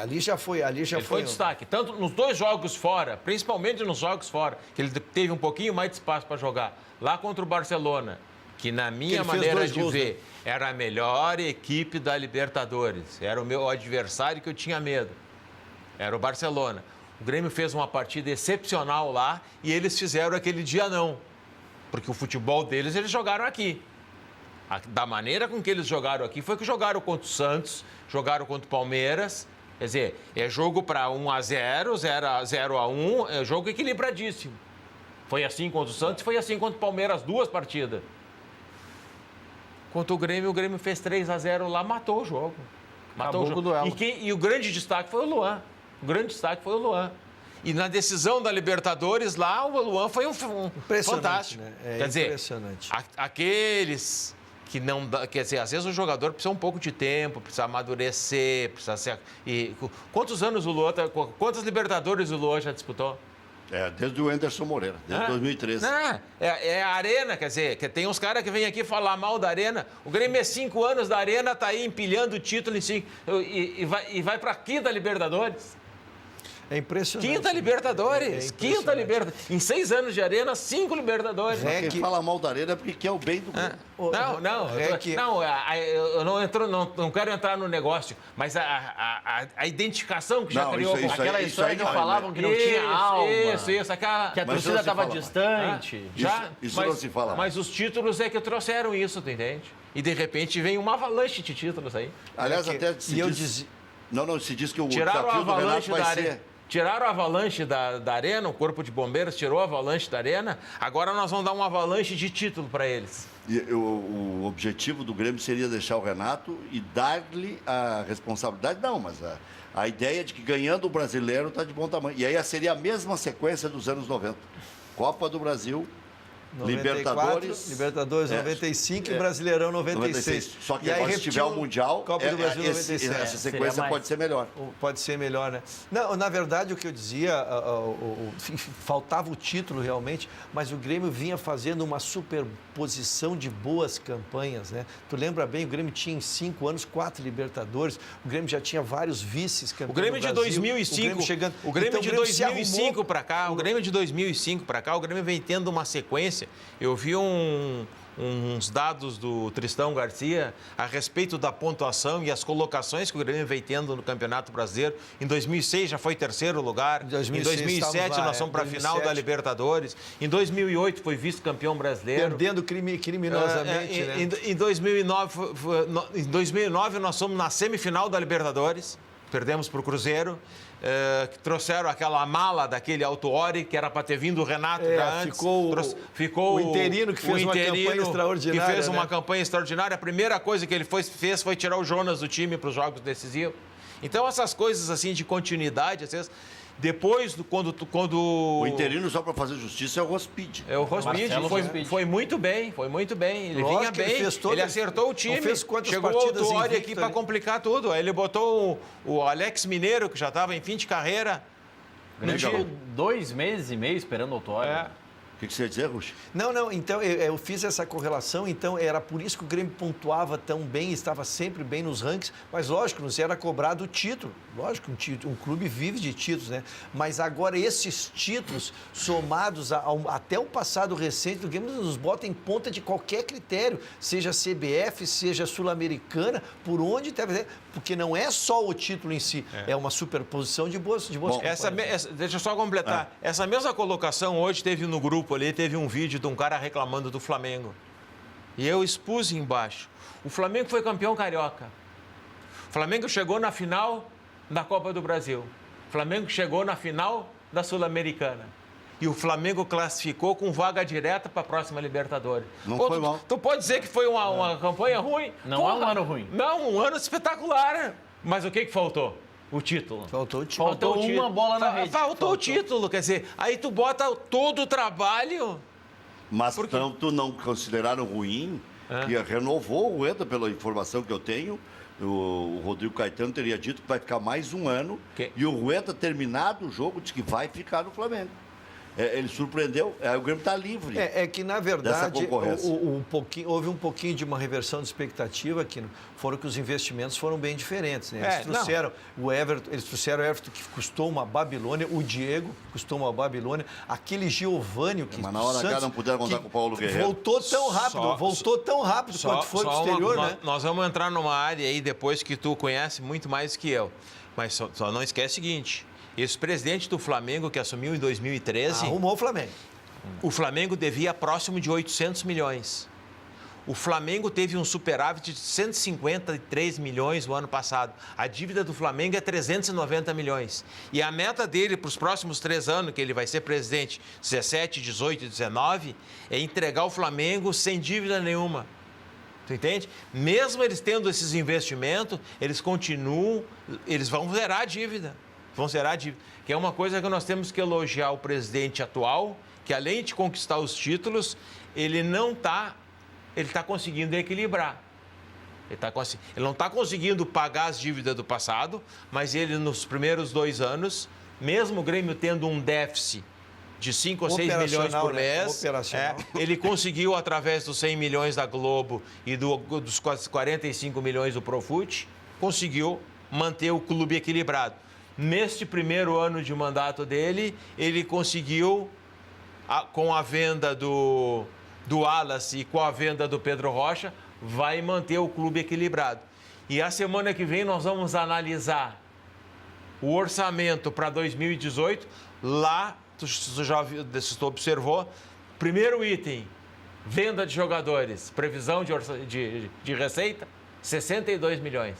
Ali já foi. Ele foi destaque, tanto nos 2 jogos fora, principalmente nos jogos fora, que ele teve um pouquinho mais de espaço para jogar. Lá contra o Barcelona, que na minha maneira de ver, era a melhor equipe da Libertadores. Era o meu adversário que eu tinha medo. Era o Barcelona. O Grêmio fez uma partida excepcional lá e eles fizeram aquele dia não. Porque o futebol deles, eles jogaram aqui. Da maneira com que eles jogaram aqui, foi que jogaram contra o Santos, jogaram contra o Palmeiras. Quer dizer, é jogo para 1-0, 0-1, é jogo equilibradíssimo. Foi assim contra o Santos, foi assim contra o Palmeiras, 2 partidas. Contra o Grêmio fez 3-0 lá, matou o jogo. Matou o jogo. Duelo. E o grande destaque foi o Luan. E na decisão da Libertadores, lá, o Luan foi um fantástico. Né? Quer dizer, impressionante. Aqueles que não dá... Quer dizer, às vezes o jogador precisa um pouco de tempo, precisa amadurecer, precisa ser... Quantos anos o Luan... Quantas Libertadores o Luan já disputou? Desde o Anderson Moreira, desde 2013. É a Arena, quer dizer, que tem uns caras que vêm aqui falar mal da Arena. O Grêmio é 5 anos da Arena, tá aí empilhando o título em 5 e vai para aqui da Libertadores. É impressionante. Quinta Libertadores. Quinta Libertadores. Em 6 anos de Arena, 5 Libertadores. Quem fala mal da Arena é porque quer o bem do Grêmio. Eu não quero entrar no negócio, mas a identificação que já criou... Aquela história que falavam que não tinha alma. Isso. Que a torcida estava distante. Isso não se fala. Mas os títulos é que trouxeram isso, tu entende? E, de repente, vem uma avalanche de títulos aí. Aliás, até se diz... Não, se diz que o desafio do Renato vai ser... Tiraram a avalanche da Arena, o Corpo de Bombeiros tirou a avalanche da Arena, agora nós vamos dar uma avalanche de título para eles. E o objetivo do Grêmio seria deixar o Renato e dar-lhe a responsabilidade, não, mas a ideia de que ganhando o Brasileiro está de bom tamanho. E aí seria a mesma sequência dos anos 90. Copa do Brasil, 94, Libertadores 95 e Brasileirão 96. Só que agora, se tiver o Mundial, Copa do Brasil 97. Essa sequência pode ser melhor. Pode ser melhor, né? Não, na verdade, o que eu dizia, faltava o título realmente, mas o Grêmio vinha fazendo uma superposição de boas campanhas, né? Tu lembra bem, o Grêmio tinha em 5 anos 4 Libertadores, o Grêmio já tinha vários vices-campeões. O Grêmio de 2005, o Grêmio de 2005 para cá, o Grêmio de 2005 para cá, o Grêmio vem tendo uma sequência. Eu vi uns dados do Tristão Garcia a respeito da pontuação e as colocações que o Grêmio vem tendo no Campeonato Brasileiro. Em 2006 já foi 3º lugar. Em 2007 nós fomos para a final da Libertadores. Em 2008 foi vice-campeão brasileiro. Perdendo criminosamente, né? Em 2009 nós fomos na semifinal da Libertadores. Perdemos para o Cruzeiro. Que trouxeram aquela mala daquele Autuori, que era para ter vindo o Renato já antes. Ficou o interino, que fez uma campanha extraordinária. Que fez uma campanha extraordinária. A primeira coisa que ele fez foi tirar o Jonas do time para os jogos decisivos. Então, essas coisas assim de continuidade, às vezes... Depois, quando... O interino, só para fazer justiça, é o Rospide. É o Rospide, foi muito bem. Ele vinha bem, ele acertou o time. Chegou o Autuori aqui para complicar tudo. Aí ele botou o Alex Mineiro, que já estava em fim de carreira. Ele ficou 2 meses e meio esperando o Autuori. que você ia dizer, Rush? Não, então eu fiz essa correlação, então era por isso que o Grêmio pontuava tão bem, estava sempre bem nos rankings, mas lógico, nos era cobrado o título. Lógico, um clube vive de títulos, né? Mas agora esses títulos, somados até o passado recente do Grêmio, nos botam em ponta de qualquer critério, seja CBF, seja Sul-Americana, por onde deve, porque não é só o título em si, é uma superposição de boas deixa eu só completar. Essa mesma colocação hoje teve no grupo ali, teve um vídeo de um cara reclamando do Flamengo. E eu expus embaixo. O Flamengo foi campeão carioca. O Flamengo chegou na final da Copa do Brasil. O Flamengo chegou na final da Sul-Americana. E o Flamengo classificou com vaga direta para a próxima Libertadores. Não foi mal. Tu pode dizer que foi uma campanha ruim? Não é um ano ruim. Não, um ano espetacular. Mas o que faltou? O título. Faltou o título. Faltou uma bola na rede. Faltou o título, quer dizer, aí tu bota todo o trabalho. Mas tanto não consideraram ruim que renovou o Rueda, pela informação que eu tenho. O Rodrigo Caetano teria dito que vai ficar mais um ano. E o Rueda, terminado o jogo, disse que vai ficar no Flamengo. Ele surpreendeu, o Grêmio está livre. Que, na verdade, houve um pouquinho de uma reversão de expectativa, que foram que os investimentos foram bem diferentes. Né? Eles trouxeram o Everton, que custou uma Babilônia, o Diego custou uma Babilônia, aquele Giovânio que... Mas na hora Santos, não puderam contar com o Paulo Guerreiro. Voltou tão rápido quanto foi pro exterior, né? Nós vamos entrar numa área aí depois que tu conhece muito mais que eu. Mas só não esquece o seguinte... Esse presidente do Flamengo, que assumiu em 2013... Arrumou o Flamengo. O Flamengo devia próximo de 800 milhões. O Flamengo teve um superávit de 153 milhões no ano passado. A dívida do Flamengo é 390 milhões. E a meta dele para os próximos 3 anos, que ele vai ser presidente, 17, 18 e 19, é entregar o Flamengo sem dívida nenhuma. Tu entende? Mesmo eles tendo esses investimentos, eles vão zerar a dívida. Que é uma coisa que nós temos que elogiar o presidente atual, que além de conquistar os títulos, ele está conseguindo equilibrar. Ele não está conseguindo pagar as dívidas do passado, mas ele, nos primeiros 2 anos, mesmo o Grêmio tendo um déficit de 5 ou 6 milhões por mês, ele conseguiu, através dos 100 milhões da Globo e dos 45 milhões do Profut, conseguiu manter o clube equilibrado. Neste primeiro ano de mandato dele, ele conseguiu, com a venda do Wallace e com a venda do Pedro Rocha, vai manter o clube equilibrado. E a semana que vem nós vamos analisar o orçamento para 2018. Lá, se tu observou, primeiro item, venda de jogadores, previsão de receita, 62 milhões.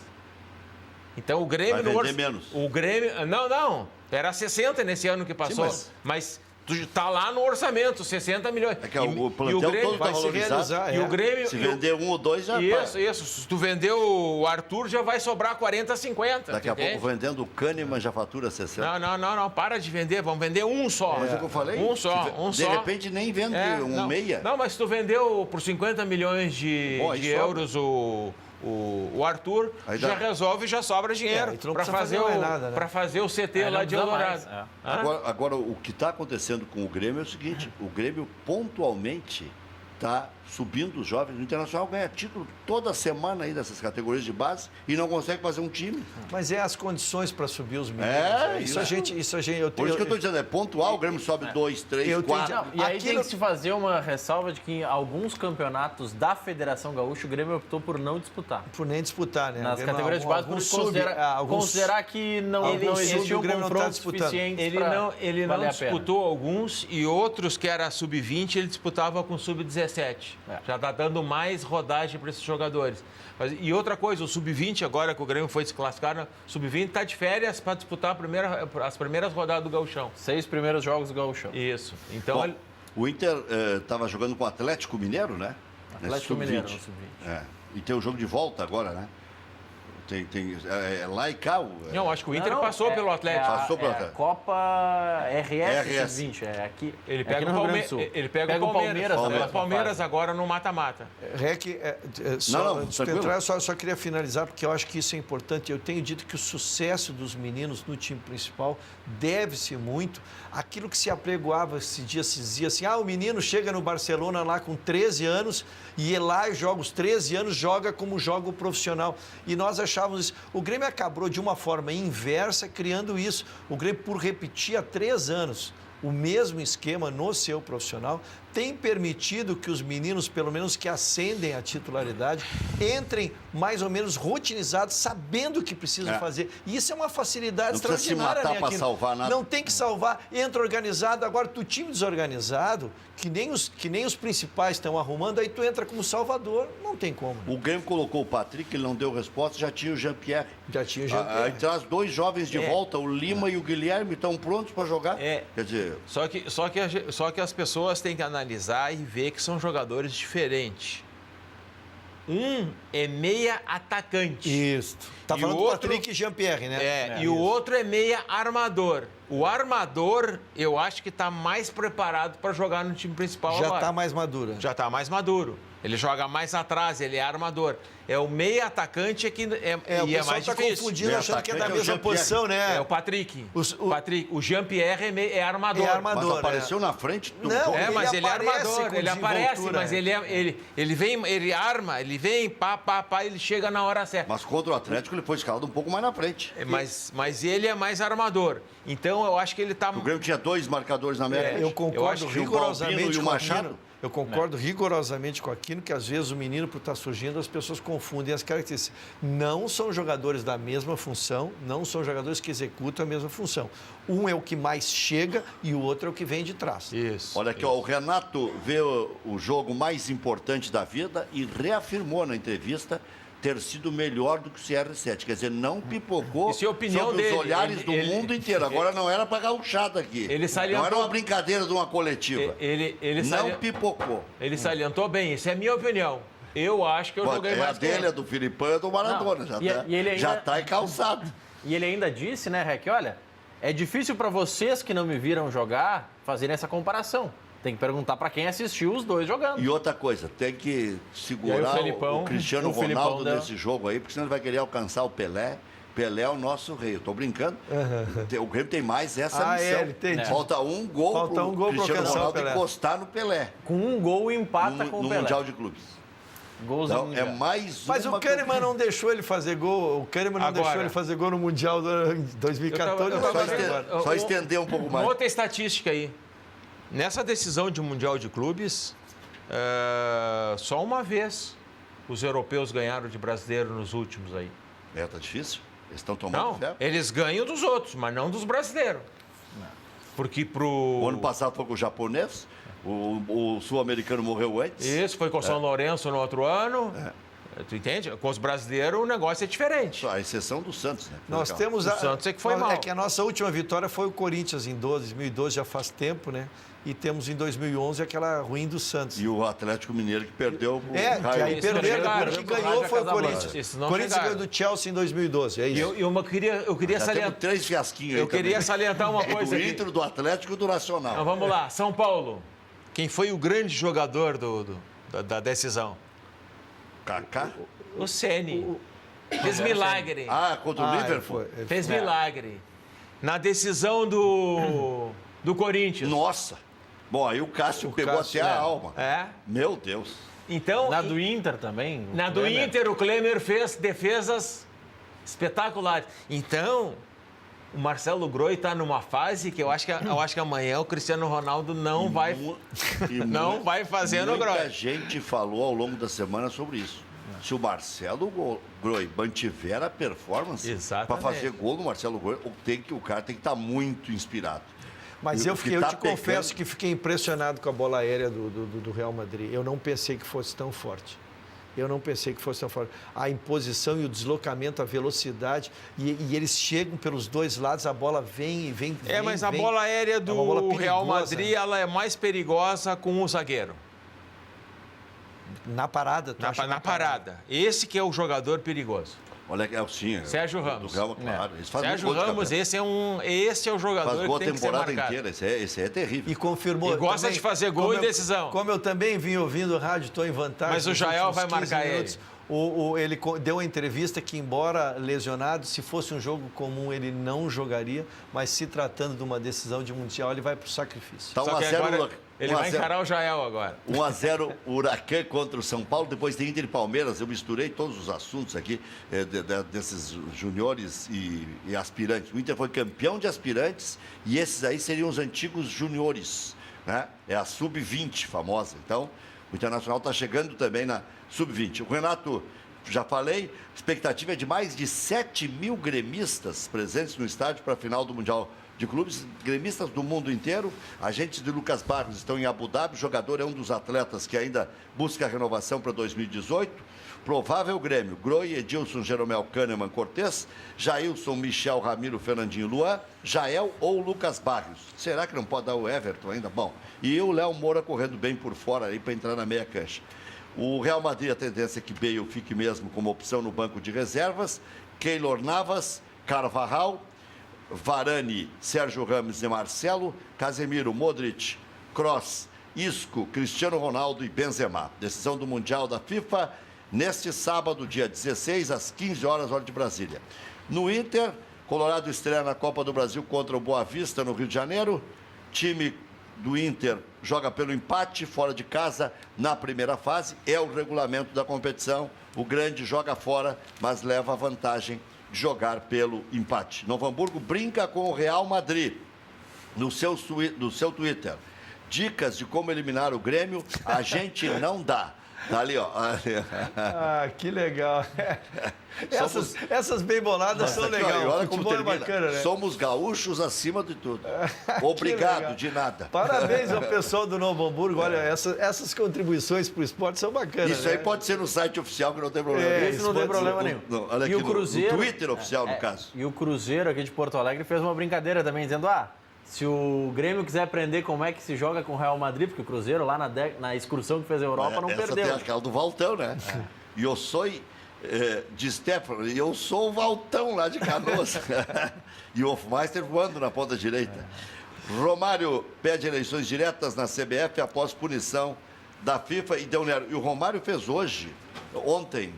Então o Grêmio... Vai vender menos. O Grêmio... Não. Era 60 nesse ano que passou. Sim, mas está lá no orçamento, 60 milhões. O plantel todo vai se realizar. E o Grêmio... Se vender 1 ou 2 já... Isso. Se tu vender o Arthur, já vai sobrar 40, 50. Daqui a pouco, vendendo o Kahneman, já fatura 60. Não. Para de vender. Vamos vender um só. Mas é o que eu falei. Um só. De repente, nem vende meia. Não, mas se tu vendeu por 50 milhões de euros o Arthur, já resolve e já sobra dinheiro para fazer o CT lá de Eldorado. Agora, o que está acontecendo com o Grêmio é o seguinte, o Grêmio pontualmente está subindo os jovens. O Internacional ganha título toda semana aí dessas categorias de base e não consegue fazer um time. Mas é as condições para subir os meninos. Isso a gente... Por isso que eu estou dizendo, é pontual, o Grêmio sobe 2, 3, 4. E aí tem que se fazer uma ressalva de que em alguns campeonatos da Federação Gaúcha, o Grêmio optou por não disputar. Por nem disputar, né? Nas categorias de base, por considerar que não existia um confronto suficiente. Ele não disputou alguns e outros que era sub-20, ele disputava com sub-17. Já está dando mais rodagem para esses jogadores. E outra coisa, o sub-20, agora que o Grêmio foi desclassificado, o sub-20 está de férias para disputar as primeiras rodadas do Gauchão. 6 primeiros jogos do Gauchão. Isso. Então, o Inter estava jogando com o Atlético Mineiro, né? Atlético Mineiro, no sub-20. E tem o jogo de volta agora, né? É lá e cá. Não, acho que o Inter passou pelo Atlético. Passou pelo Atlético. Copa RS 20, aqui. Ele pega aqui no Rio Grande do Sul. Ele pega o Palmeiras. Palmeiras agora no mata-mata. Rec, só queria finalizar, porque eu acho que isso é importante. Eu tenho dito que o sucesso dos meninos no time principal deve-se muito àquilo que se apregoava esse dia, se dizia assim, o menino chega no Barcelona lá com 13 anos e lá joga os 13 anos, joga como joga o profissional. E nós achávamos isso. O Grêmio acabou de uma forma inversa criando isso. O Grêmio, por repetir há 3 anos o mesmo esquema no seu profissional, tem permitido que os meninos, pelo menos que ascendem à titularidade, entrem mais ou menos rotinizados, sabendo o que precisam fazer. E isso é uma facilidade extraordinária. Não precisa se matar para salvar nada. Não tem que salvar, entra organizado. Agora, tu time desorganizado, que nem os principais estão arrumando, aí tu entra como salvador, não tem como. O Grêmio colocou o Patrick, ele não deu resposta, já tinha o Jean-Pierre. Aí traz 2 jovens de volta, o Lima e o Guilherme, estão prontos para jogar. Quer dizer... Só que as pessoas têm que analisar e ver que são jogadores diferentes. Um é meia atacante. Isso. Tá falando do Patrick e Jean-Pierre, né? E o outro é meia armador. O armador, eu acho que está mais preparado para jogar no time principal agora. Já está mais maduro. Já está mais maduro. Ele joga mais atrás, ele é armador. É o meia atacante que é mais difícil. Tá confundindo, achando que é da mesma posição, né? É o Patrick. O Jean-Pierre é armador. É armador. Mas apareceu na frente do mas ele é armador. Ele aparece, mas ele vem, ele arma, ele vem, ele chega na hora certa. Mas contra o Atlético ele foi escalado um pouco mais na frente. Mas ele é mais armador. Então eu acho que ele está... O Grêmio tinha 2 marcadores na média. Eu concordo rigorosamente e o Machado. Eu concordo rigorosamente com aquilo que, às vezes, o menino, por estar surgindo, as pessoas confundem as características. Não são jogadores da mesma função, não são jogadores que executam a mesma função. Um é o que mais chega e o outro é o que vem de trás. Isso. Olha aqui, o Renato vê o jogo mais importante da vida e reafirmou na entrevista ter sido melhor do que o CR7. Quer dizer, não pipocou sobre os olhares do mundo inteiro. Agora não era para gauchada aqui. Não era uma brincadeira de uma coletiva. Não pipocou. Ele salientou bem. Isso é a minha opinião. Eu acho que eu joguei mais que ele. A dele, é do Filipão e do Maradona. Já está encalçado. E ele ainda disse, né, Rec, olha, é difícil para vocês que não me viram jogar fazerem essa comparação. Tem que perguntar para quem assistiu os 2 jogando. E outra coisa, tem que segurar o Cristiano Ronaldo nesse jogo aí, porque senão ele vai querer alcançar o Pelé. Pelé é o nosso rei. Eu tô brincando. O Grêmio tem mais essa missão. Falta um gol pro Cristiano Ronaldo encostar no Pelé. Com um gol empata com o Pelé. No Mundial de Clubes. Então, é mais Mas o Kahneman não deixou ele fazer gol. O Kahneman não deixou ele fazer gol no Mundial de 2014. Só estender um pouco mais. Outra estatística aí. Nessa decisão de Mundial de Clubes, só uma vez os europeus ganharam de brasileiro nos últimos aí. Tá difícil? Eles estão tomando fé? Eles ganham dos outros, mas não dos brasileiros. Porque O ano passado foi com o japonês, o sul-americano morreu antes. Isso, foi com o São Lourenço no outro ano. Tu entende? Com os brasileiros o negócio é diferente. A exceção do Santos, né? Nós temos o Santos é que foi mal. É que a nossa última vitória foi o Corinthians em 2012, já faz tempo, né? E temos em 2011 aquela ruim do Santos. E o Atlético Mineiro que perdeu o que aí perderam, o que ganhou foi o Corinthians. O Corinthians ganhou do Chelsea em 2012, é isso. Eu queria salientar... 3 fiasquinhos aí. Eu queria salientar uma coisa do Inter, do Atlético e do Nacional. Então, vamos lá, São Paulo. Quem foi o grande jogador da decisão? Kaká? O Ceni. Fez milagre. Contra o Liverpool? Fez milagre. Na decisão do Corinthians. Nossa. Bom, aí o Cássio pegou até a alma. Meu Deus. Então, na do Inter também. Na do Inter, o Klemer fez defesas espetaculares. Então, o Marcelo Groi está numa fase que eu acho que amanhã o Cristiano Ronaldo não vai fazer no Groi. Muita gente falou ao longo da semana sobre isso. Se o Marcelo Groi mantiver a performance para fazer gol no Marcelo Groi, o cara tem que estar muito inspirado. Mas eu te confesso que fiquei impressionado com a bola aérea do Real Madrid. Eu não pensei que fosse tão forte. A imposição e o deslocamento, a velocidade, e eles chegam pelos 2 lados, a bola vem. Mas a bola aérea do Real Madrid, ela é mais perigosa com o zagueiro. Na parada, na parada. Esse que é o jogador perigoso. Olha que é o sim. Sérgio Ramos. Claro. Sérgio Ramos, esse é o jogador faz gol que tem que ser marcado. A temporada inteira, esse é terrível. E confirmou. E gosta também, de fazer gol e decisão. Como eu também vim ouvindo o rádio, estou em vantagem. Mas o Jael vai marcar minutos. Ele deu uma entrevista que, embora lesionado, se fosse um jogo comum, ele não jogaria, mas se tratando de uma decisão de Mundial, ele vai para o sacrifício. Tá 1-0, ele vai encarar o Jael agora. 1-0 Huracan contra o São Paulo, depois tem Inter e Palmeiras. Eu misturei todos os assuntos aqui desses juniores e aspirantes. O Inter foi campeão de aspirantes e esses aí seriam os antigos juniores, né? É a Sub-20 famosa. Então, o Internacional está chegando também na Sub-20. O Renato, já falei, expectativa é de mais de 7 mil gremistas presentes no estádio para a final do Mundial de Clubes, gremistas do mundo inteiro. Agentes de Lucas Barros estão em Abu Dhabi. O jogador é um dos atletas que ainda busca a renovação para 2018. Provável Grêmio: Groi, Edilson, Jeromel, Kahneman, Cortez, Jailson, Michel, Ramiro, Fernandinho, Luan, Jael ou Lucas Barros. Será que não pode dar o Everton ainda? Bom, e o Léo Moura correndo bem por fora aí para entrar na meia cancha. O Real Madrid, a tendência é que Bale fique mesmo como opção no banco de reservas. Keylor Navas, Carvajal, Varane, Sérgio Ramos e Marcelo, Casemiro, Modric, Kroos, Isco, Cristiano Ronaldo e Benzema. Decisão do Mundial da FIFA neste sábado, dia 16, às 15 horas, hora de Brasília. No Inter, Colorado estreia na Copa do Brasil contra o Boa Vista, no Rio de Janeiro. Time do Inter joga pelo empate, fora de casa, na primeira fase. É o regulamento da competição. O grande joga fora, mas leva a vantagem de jogar pelo empate. Novo Hamburgo brinca com o Real Madrid no seu Twitter. Dicas de como eliminar o Grêmio, a gente não dá. Tá ali, ó. Ah, que legal. Essas bem boladas são legais. Olha como termina. É bacana, né? Somos gaúchos acima de tudo. Obrigado, de nada. Parabéns ao pessoal do Novo Hamburgo. Olha, essas contribuições para o esporte são bacanas. Isso aí pode ser no site oficial, que não tem problema. Isso não tem problema nenhum. Olha aqui, e o Cruzeiro, no Twitter oficial, no caso. E o Cruzeiro aqui de Porto Alegre fez uma brincadeira também, dizendo, se o Grêmio quiser aprender como é que se joga com o Real Madrid, porque o Cruzeiro lá na excursão que fez a Europa não perdeu. Tem aquela do Valtão, né? E eu sou de Stefano, e eu sou o Valtão lá de Canoas. E o Hofmeister voando na ponta direita. Romário pede eleições diretas na CBF após punição da FIFA e deu nero. E o Romário fez ontem,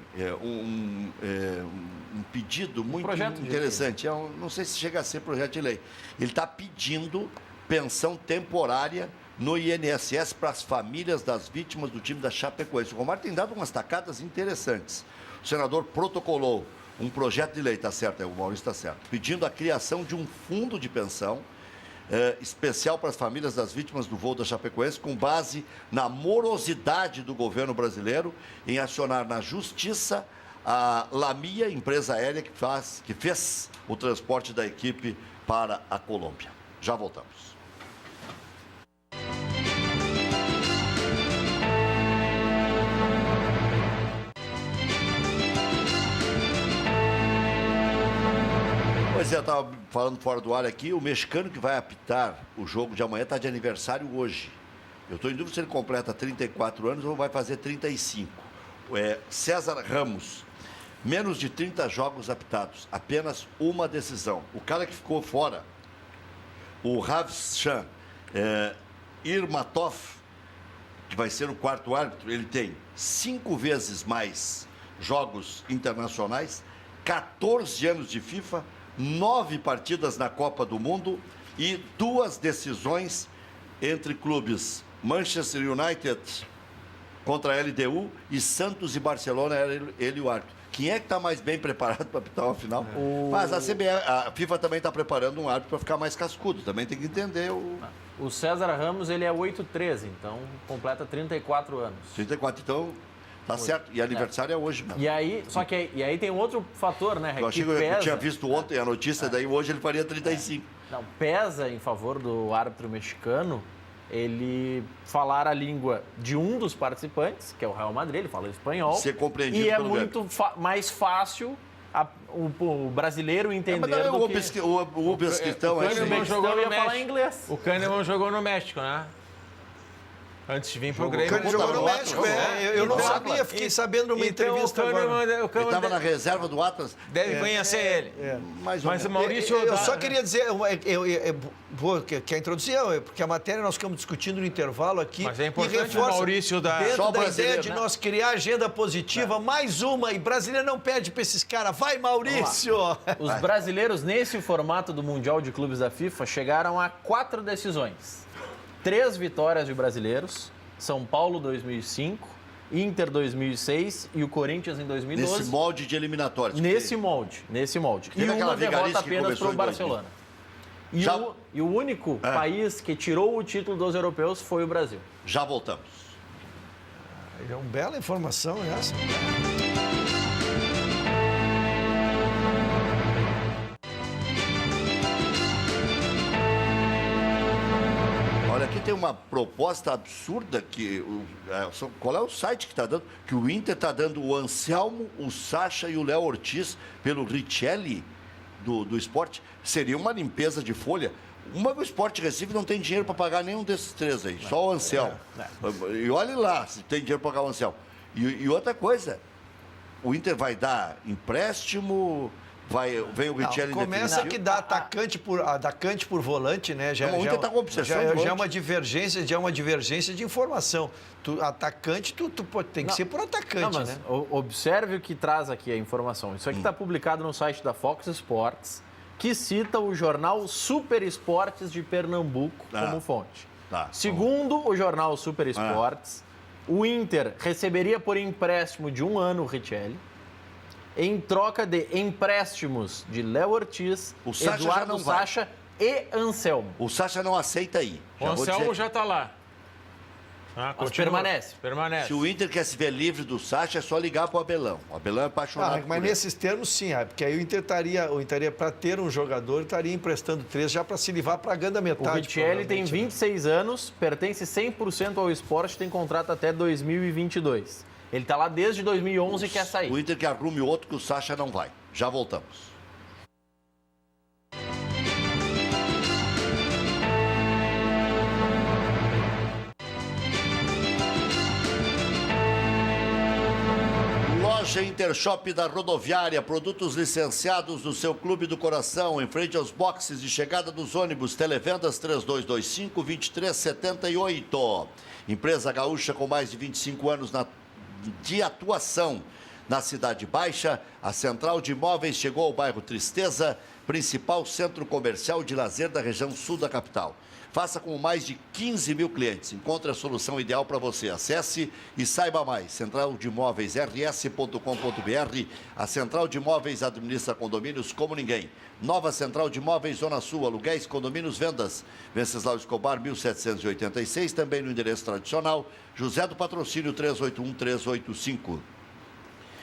um pedido muito interessante. Não sei se chega a ser projeto de lei. Ele está pedindo pensão temporária no INSS para as famílias das vítimas do time da Chapecoense. O Romário tem dado umas tacadas interessantes. O senador protocolou um projeto de lei, está certo, o Maurício está certo, pedindo a criação de um fundo de pensão especial para as famílias das vítimas do voo da Chapecoense, com base na morosidade do governo brasileiro em acionar na justiça a Lamia, empresa aérea que fez o transporte da equipe para a Colômbia. Já voltamos. Pois é, eu estava falando fora do ar aqui, o mexicano que vai apitar o jogo de amanhã está de aniversário hoje. Eu estou em dúvida se ele completa 34 anos ou vai fazer 35. César Ramos, menos de 30 jogos apitados, apenas uma decisão. O cara que ficou fora, o Ravshan Irmatov, que vai ser o quarto árbitro, ele tem 5 vezes mais jogos internacionais, 14 anos de FIFA, 9 partidas na Copa do Mundo e 2 decisões entre clubes Manchester United contra a LDU e Santos e Barcelona, ele e o árbitro. Quem é que está mais bem preparado para apitar uma final? Mas a FIFA também está preparando um árbitro para ficar mais cascudo, também tem que entender O César Ramos, ele é 8'13", então completa 34 anos. 34, então... Tá certo, e aniversário é hoje mesmo. E aí tem outro fator, né? Eu achei que eu tinha visto ontem a notícia, daí hoje ele faria 35. Não, pesa em favor do árbitro mexicano ele falar a língua de um dos participantes, que é o Real Madrid, ele fala espanhol. Ser compreendido e é pelo muito mais fácil o brasileiro entender do que... O Besquitão jogou no México. O Kahneman jogou no México, né? Antes de vir pro Grêmio. Ele jogou no México, eu não sabia, fiquei sabendo numa entrevista agora. Ele estava na reserva do Atlas. Deve conhecer ele. Mas o Maurício... Eu só queria dizer, quer introduzir, porque a matéria nós ficamos discutindo no intervalo aqui. Mas é importante o Maurício dar... Dentro da ideia de nós criar agenda positiva, mais uma, e brasileiro não perde para esses caras. Vai, Maurício! Os brasileiros, nesse formato do Mundial de Clubes da FIFA, chegaram a 4 decisões. 3 vitórias de brasileiros, São Paulo 2005, Inter 2006 e o Corinthians em 2012. Nesse molde de eliminatórios. Nesse molde. E uma derrota apenas para o Barcelona. E o único país que tirou o título dos europeus foi o Brasil. Já voltamos. É uma bela informação essa. Olha, aqui tem uma proposta absurda que... qual é o site que está dando? Que o Inter está dando o Anselmo, o Sacha e o Léo Ortiz pelo Richelli do Sport. Seria uma limpeza de folha. O Sport Recife não tem dinheiro para pagar nenhum desses 3 aí, só o Anselmo. E olhe lá se tem dinheiro para pagar o Anselmo. E outra coisa, o Inter vai dar empréstimo... Vem o Richelli começa que dá atacante por volante, né? Já é uma divergência de informação. Atacante, tu tem que ser por atacante, né? Observe o que traz aqui a informação. Isso aqui está publicado no site da Fox Sports, que cita o jornal Super Esportes de Pernambuco como fonte. Segundo o jornal Super Esportes, o Inter receberia por empréstimo de 1 ano o Richelli, em troca de empréstimos de Léo Ortiz, Eduardo Sacha e Anselmo. O Sacha não aceita aí. O Anselmo já está lá. Mas permanece. Se o Inter quer se ver livre do Sacha, é só ligar para o Abelão. O Abelão é apaixonado mas nesses termos, sim. Porque aí o Inter estaria para ter um jogador, estaria emprestando 3 já para se livrar para ganhar da metade. O Richelli tem 26 anos, pertence 100% ao esporte, tem contrato até 2022. Ele está lá desde 2011 e quer sair. O Inter que arrume outro que o Sacha não vai. Já voltamos. Loja Intershop da Rodoviária, produtos licenciados do seu clube do coração, em frente aos boxes de chegada dos ônibus, televendas 3225-2378. Empresa gaúcha com mais de 25 anos de atuação na Cidade Baixa. A Central de Imóveis chegou ao bairro Tristeza, principal centro comercial de lazer da região sul da capital. Faça com mais de 15 mil clientes. Encontre a solução ideal para você. Acesse e saiba mais. Central de Imóveis rs.com.br. A Central de Imóveis administra condomínios como ninguém. Nova Central de Imóveis, Zona Sul, aluguéis, condomínios, vendas. Venceslau Escobar, 1786, também no endereço tradicional. José do Patrocínio, 381-385.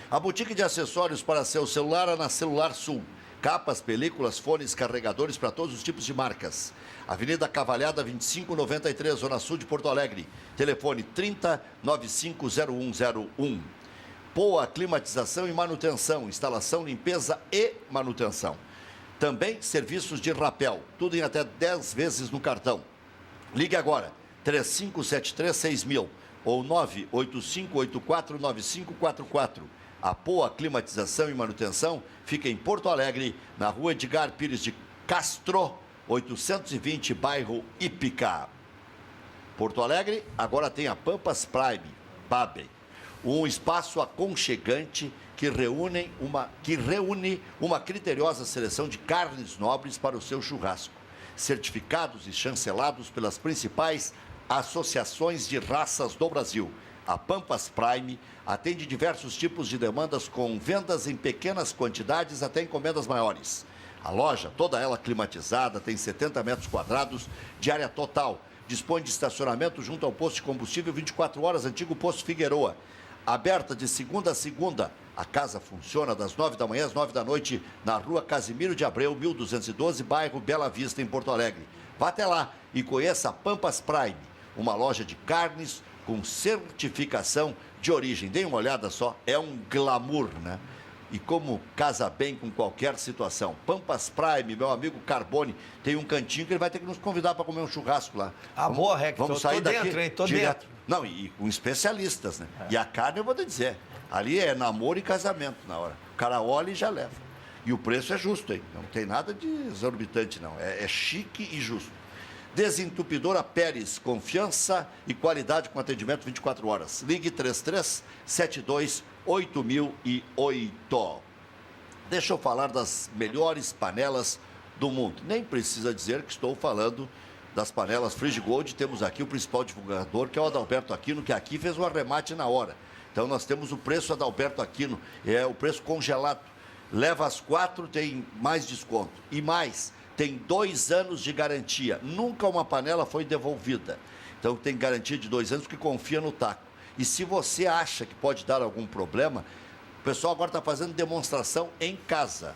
A boutique de acessórios para seu celular é na Celular Sul. Capas, películas, fones, carregadores para todos os tipos de marcas. Avenida Cavalhada, 2593, Zona Sul de Porto Alegre. Telefone 30950101. Poa, climatização e manutenção, instalação, limpeza e manutenção. Também serviços de rapel, tudo em até 10 vezes no cartão. Ligue agora, 3573-6000 ou 985849544. A Poa Climatização e Manutenção fica em Porto Alegre, na rua Edgar Pires de Castro, 820, bairro Ípica. Porto Alegre agora tem a Pampas Prime, PAB, um espaço aconchegante que reúne uma criteriosa seleção de carnes nobres para o seu churrasco, certificados e chancelados pelas principais associações de raças do Brasil. A Pampas Prime atende diversos tipos de demandas com vendas em pequenas quantidades até encomendas maiores. A loja, toda ela climatizada, tem 70 metros quadrados de área total. Dispõe de estacionamento junto ao posto de combustível 24 horas, antigo posto Figueroa. Aberta de segunda a segunda. A casa funciona das 9 da manhã às 9 da noite, na rua Casimiro de Abreu, 1212, bairro Bela Vista, em Porto Alegre. Vá até lá e conheça a Pampas Prime, uma loja de carnes com certificação de origem. Dê uma olhada só, é um glamour, né? E como casa bem com qualquer situação. Pampas Prime, meu amigo Carbone, tem um cantinho que ele vai ter que nos convidar para comer um churrasco lá. Boa, Rec, vamos sair daqui dentro, hein? Tô dentro. Não, e com especialistas, né? E a carne, eu vou te dizer, ali é namoro e casamento na hora. O cara olha e já leva. E o preço é justo, hein? Não tem nada de exorbitante, não. É chique e justo. Desentupidora Pérez, confiança e qualidade com atendimento 24 horas. Ligue 3372-8008. Deixa eu falar das melhores panelas do mundo. Nem precisa dizer que estou falando das panelas Frigigold. Temos aqui o principal divulgador, que é o Adalberto Aquino, que aqui fez o arremate na hora. Então nós temos o preço Adalberto Aquino, é o preço congelado. Leva as 4, tem mais desconto. E mais, tem 2 anos de garantia. Nunca uma panela foi devolvida. Então tem garantia de 2 anos, porque confia no taco. E se você acha que pode dar algum problema, o pessoal agora está fazendo demonstração em casa.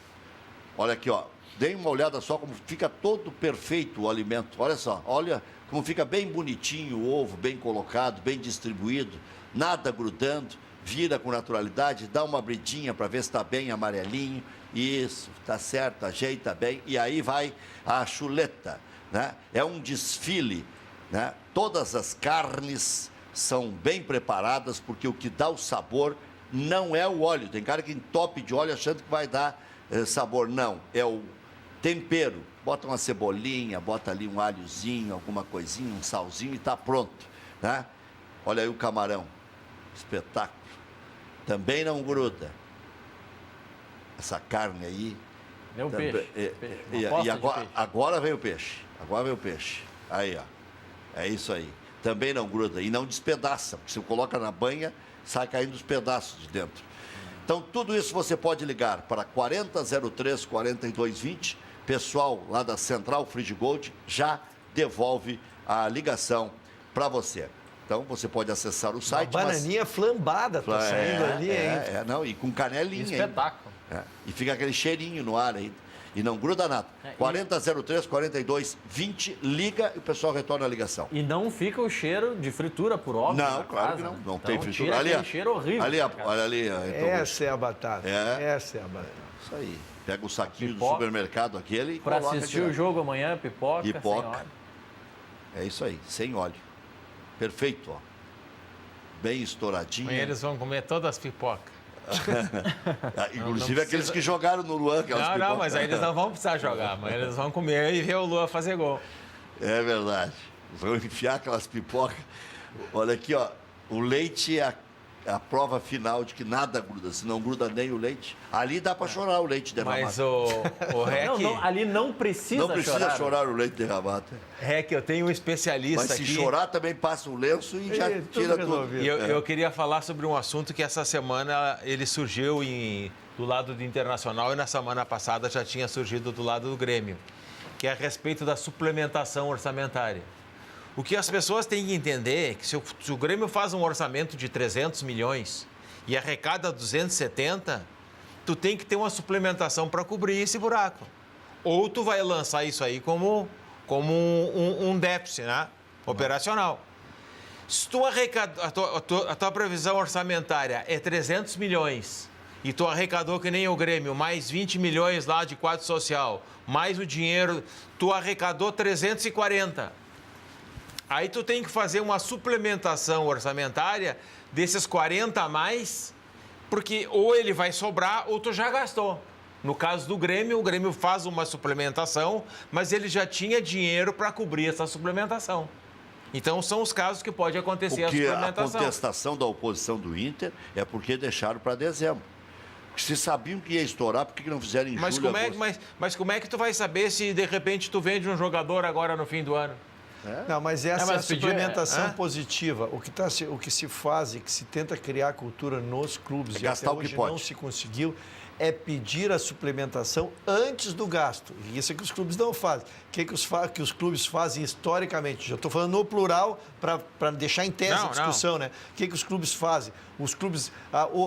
Olha aqui, ó. Dê uma olhada só como fica todo perfeito o alimento. Olha só, olha como fica bem bonitinho o ovo, bem colocado, bem distribuído, nada grudando, vira com naturalidade, dá uma abridinha para ver se está bem amarelinho. Isso, está certo, ajeita bem. E aí vai a chuleta, né? É um desfile, né? Todas as carnes são bem preparadas, porque o que dá o sabor não é o óleo. Tem cara que entope de óleo achando que vai dar sabor. Não, é o tempero. Bota uma cebolinha, bota ali um alhozinho, alguma coisinha, um salzinho e está pronto, né? Olha aí o camarão, espetáculo. Também não gruda. Essa carne aí. É o peixe. E agora veio o peixe. Agora veio o peixe. Aí, ó. É isso aí. Também não gruda e não despedaça, porque se coloca na banha, sai caindo os pedaços de dentro. Então, tudo isso você pode ligar para 4003-4220. Pessoal lá da Central Frigigold já devolve a ligação para você. Então, você pode acessar o site. Uma bananinha flambada está saindo ali, hein? Não, e com canelinha. Espetáculo. E fica aquele cheirinho no ar aí. E não gruda nada. 4003-4220, liga e o pessoal retorna a ligação. E não fica o cheiro de fritura, por óbvio. Não, claro que não. Não tem fritura. Tira aquele cheiro horrível. Olha ali. Essa é a batata. Essa é a batata. Isso aí. Pega o saquinho do supermercado aquele e coloca. Para assistir o jogo amanhã, pipoca. Sem óleo. É isso aí, sem óleo. Perfeito, ó. Bem estouradinho. Amanhã eles vão comer todas as pipocas. Inclusive aqueles que jogaram no Luan. Não, mas aí eles não vão precisar jogar. Mas eles vão comer e ver o Luan fazer gol. É verdade. Vão enfiar aquelas pipocas. Olha aqui, ó. O leite é a prova final de que nada gruda. Se não gruda nem o leite, ali dá para chorar o leite derramado. Mas o Rec... Não, ali não precisa chorar o leite derramado. Rec, eu tenho um especialista aqui. Mas se chorar, também passa o lenço e já tira tudo. E eu queria falar sobre um assunto que essa semana ele surgiu do lado do Internacional e na semana passada já tinha surgido do lado do Grêmio, que é a respeito da suplementação orçamentária. O que as pessoas têm que entender é que se o Grêmio faz um orçamento de 300 milhões e arrecada 270, tu tem que ter uma suplementação para cobrir esse buraco. Ou tu vai lançar isso aí como um déficit, né? Operacional. Se tu a tua previsão orçamentária é 300 milhões e tu arrecadou que nem o Grêmio, mais 20 milhões lá de quadro social, mais o dinheiro, tu arrecadou 340. Aí tu tem que fazer uma suplementação orçamentária desses 40 a mais, porque ou ele vai sobrar ou tu já gastou. No caso do Grêmio, o Grêmio faz uma suplementação, mas ele já tinha dinheiro para cobrir essa suplementação. Então, são os casos que pode acontecer a suplementação. A contestação da oposição do Inter é porque deixaram para dezembro. Se sabiam que ia estourar, por que não fizeram em julho? Mas como é que tu vai saber se, de repente, tu vende um jogador agora no fim do ano? Não, mas essa é a suplementação positiva. O que se faz e que se tenta criar cultura nos clubes, e até hoje não se conseguiu, é pedir a suplementação antes do gasto. E isso é que os clubes não fazem. O que os clubes fazem historicamente? Já estou falando no plural para deixar em tese a discussão, né? O que os clubes fazem? Os clubes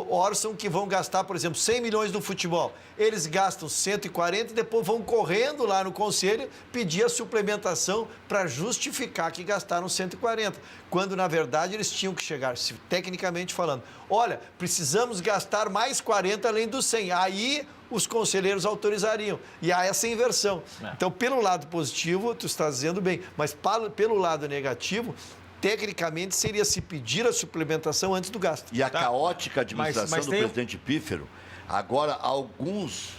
orçam que vão gastar, por exemplo, 100 milhões no futebol. Eles gastam 140 e depois vão correndo lá no conselho pedir a suplementação para justificar que gastaram 140. Quando, na verdade, eles tinham que chegar, tecnicamente falando, olha, precisamos gastar mais 40 além dos 100. Aí os conselheiros autorizariam. E há essa inversão. Então, pelo lado positivo, tu estás dizendo bem, mas pelo lado negativo, tecnicamente seria se pedir a suplementação antes do gasto. E a caótica administração mas do tem... presidente Pífero, agora alguns...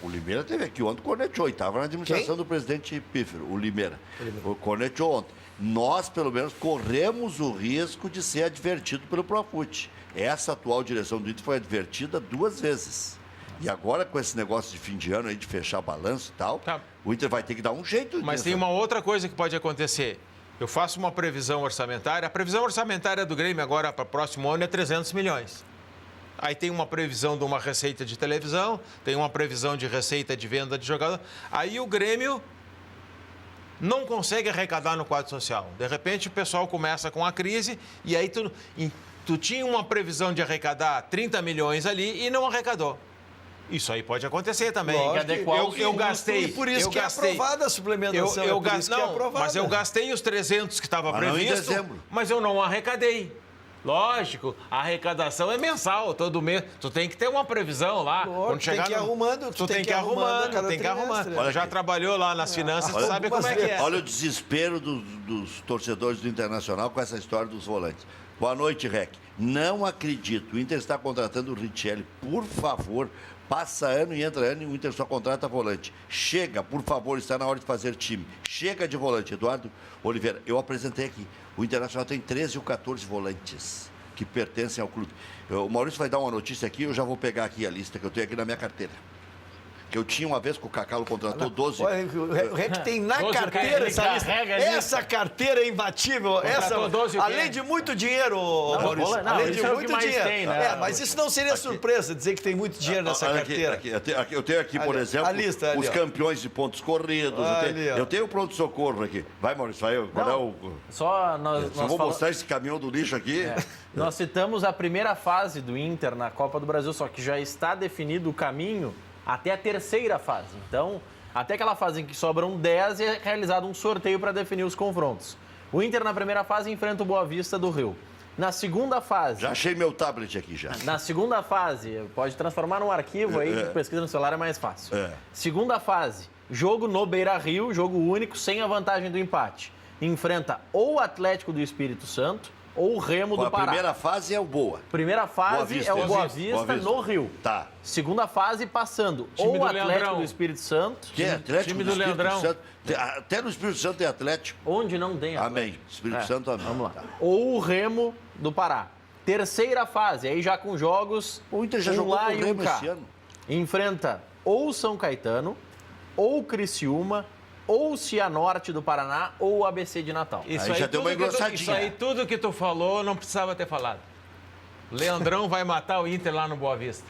O Limeira teve aqui ontem, corneteou, e estava na administração do presidente Pífero, o Limeira. Corneteou ontem. Nós, pelo menos, corremos o risco de ser advertido pelo Profut. Essa atual direção do Inter foi advertida 2 vezes. E agora, com esse negócio de fim de ano aí, de fechar balanço e tal, o Inter vai ter que dar um jeito. Mas tem uma outra coisa que pode acontecer. Eu faço uma previsão orçamentária. A previsão orçamentária do Grêmio agora para o próximo ano é 300 milhões. Aí tem uma previsão de uma receita de televisão, tem uma previsão de receita de venda de jogador. Aí o Grêmio não consegue arrecadar no quadro social. De repente o pessoal começa com a crise e aí tu tinha uma previsão de arrecadar 30 milhões ali e não arrecadou. Isso aí pode acontecer também. Eu gastei. E por isso que é aprovada a suplementação. Mas eu gastei os 300 que estava previsto, mas eu não arrecadei. Lógico, a arrecadação é mensal, todo mês. Tu tem que ter uma previsão lá. Lógico, quando chegar tu tem que ir arrumando. Olha, já trabalhou lá nas finanças, tu sabe como é que é. Olha o desespero dos torcedores do Internacional com essa história dos volantes. Boa noite, Rec. Não acredito. O Inter está contratando o Richelli. Por favor, passa ano e entra ano e o Inter só contrata volante. Chega, por favor, está na hora de fazer time. Chega de volante. Eduardo Oliveira, eu apresentei aqui. O Internacional tem 13 ou 14 volantes que pertencem ao clube. O Maurício vai dar uma notícia aqui, eu já vou pegar aqui a lista que eu tenho aqui na minha carteira. Que eu tinha uma vez que o Cacalo contratou 12... O Rec tem na carteira essa lista. Essa carteira é imbatível. Além de muito dinheiro, Maurício. Além de muito dinheiro. Tem, né? Mas isso não seria surpresa, dizer que tem muito dinheiro nessa carteira. Eu tenho aqui, por exemplo, os campeões de pontos corridos. Eu tenho o pronto-socorro aqui. Vai, Maurício, vai. Eu vou mostrar esse caminhão do lixo aqui. Nós citamos a primeira fase do Inter na Copa do Brasil, só que já está definido o caminho até a terceira fase. Então, até aquela fase em que sobram 10, é realizado um sorteio para definir os confrontos. O Inter, na primeira fase, enfrenta o Boa Vista do Rio. Na segunda fase... Já achei meu tablet aqui, já. Na segunda fase, pode transformar num arquivo aí, pesquisa no celular é mais fácil. Segunda fase, jogo no Beira-Rio, jogo único, sem a vantagem do empate. Enfrenta ou o Atlético do Espírito Santo ou o Remo do Pará. A primeira fase é o Boa. Primeira fase é o Boa Vista no Rio. Tá. Segunda fase passando ou o Atlético do Espírito Santo. Que é Atlético time do Leandrão. Até no Espírito Santo tem Atlético. Onde não tem Atlético. Amém. Espírito Santo, amém. Vamos lá. Tá. Ou o Remo do Pará. Terceira fase, aí já com jogos. O Inter já jogou com o Remo esse ano. Enfrenta ou o São Caetano, ou o Criciúma, ou o Cianorte do Paraná, ou o ABC de Natal. Isso aí já deu uma engrossadinha. Isso aí, tudo que tu falou, não precisava ter falado. Leandrão vai matar o Inter lá no Boa Vista.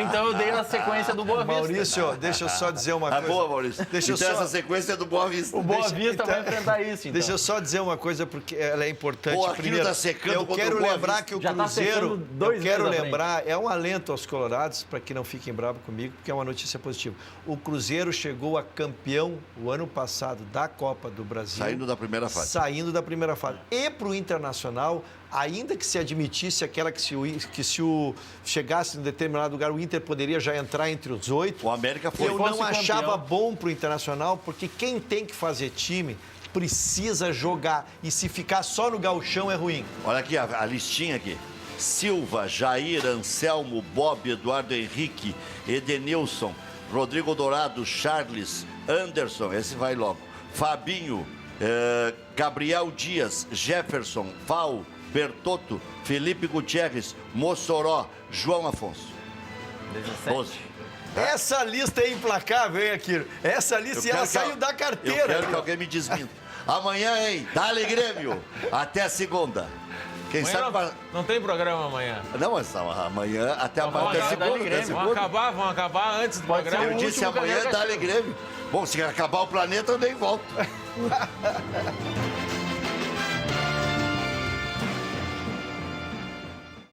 Então eu dei na sequência do Boa Vista. Maurício, deixa eu só dizer uma coisa. Boa, Maurício. Essa sequência é do Boa Vista. O Boa Vista vai enfrentar isso, então. Deixa eu só dizer uma coisa, porque ela é importante. Primeiro, tá secando, eu quero lembrar que o Cruzeiro... Eu quero lembrar, é um alento aos colorados, para que não fiquem bravos comigo, porque é uma notícia positiva. O Cruzeiro chegou a campeão o ano passado da Copa do Brasil. Saindo da primeira fase. E para o Internacional, ainda que se admitisse aquela que se o chegasse em determinado lugar, o Inter poderia já entrar entre os 8. O América foi. Eu não achava bom para o Internacional, porque quem tem que fazer time precisa jogar. E se ficar só no gauchão é ruim. Olha aqui a listinha aqui. Silva, Jair, Anselmo, Bob, Eduardo Henrique, Edenilson, Rodrigo Dourado, Charles, Anderson, esse vai logo. Fabinho, Gabriel Dias, Jefferson, Val, Bertotto, Felipe Gutierrez, Mossoró, João Afonso. 12. Essa lista é implacável, hein, Aquino? Essa lista ela saiu da carteira. Eu quero que alguém me desminta. Amanhã, hein? Dale Grêmio. Até segunda. Quem amanhã sabe... não tem programa amanhã. Não, mas amanhã, até segunda. Vão acabar antes do programa. Eu disse amanhã, Dale Grêmio. Bom, se acabar o planeta, eu nem volto.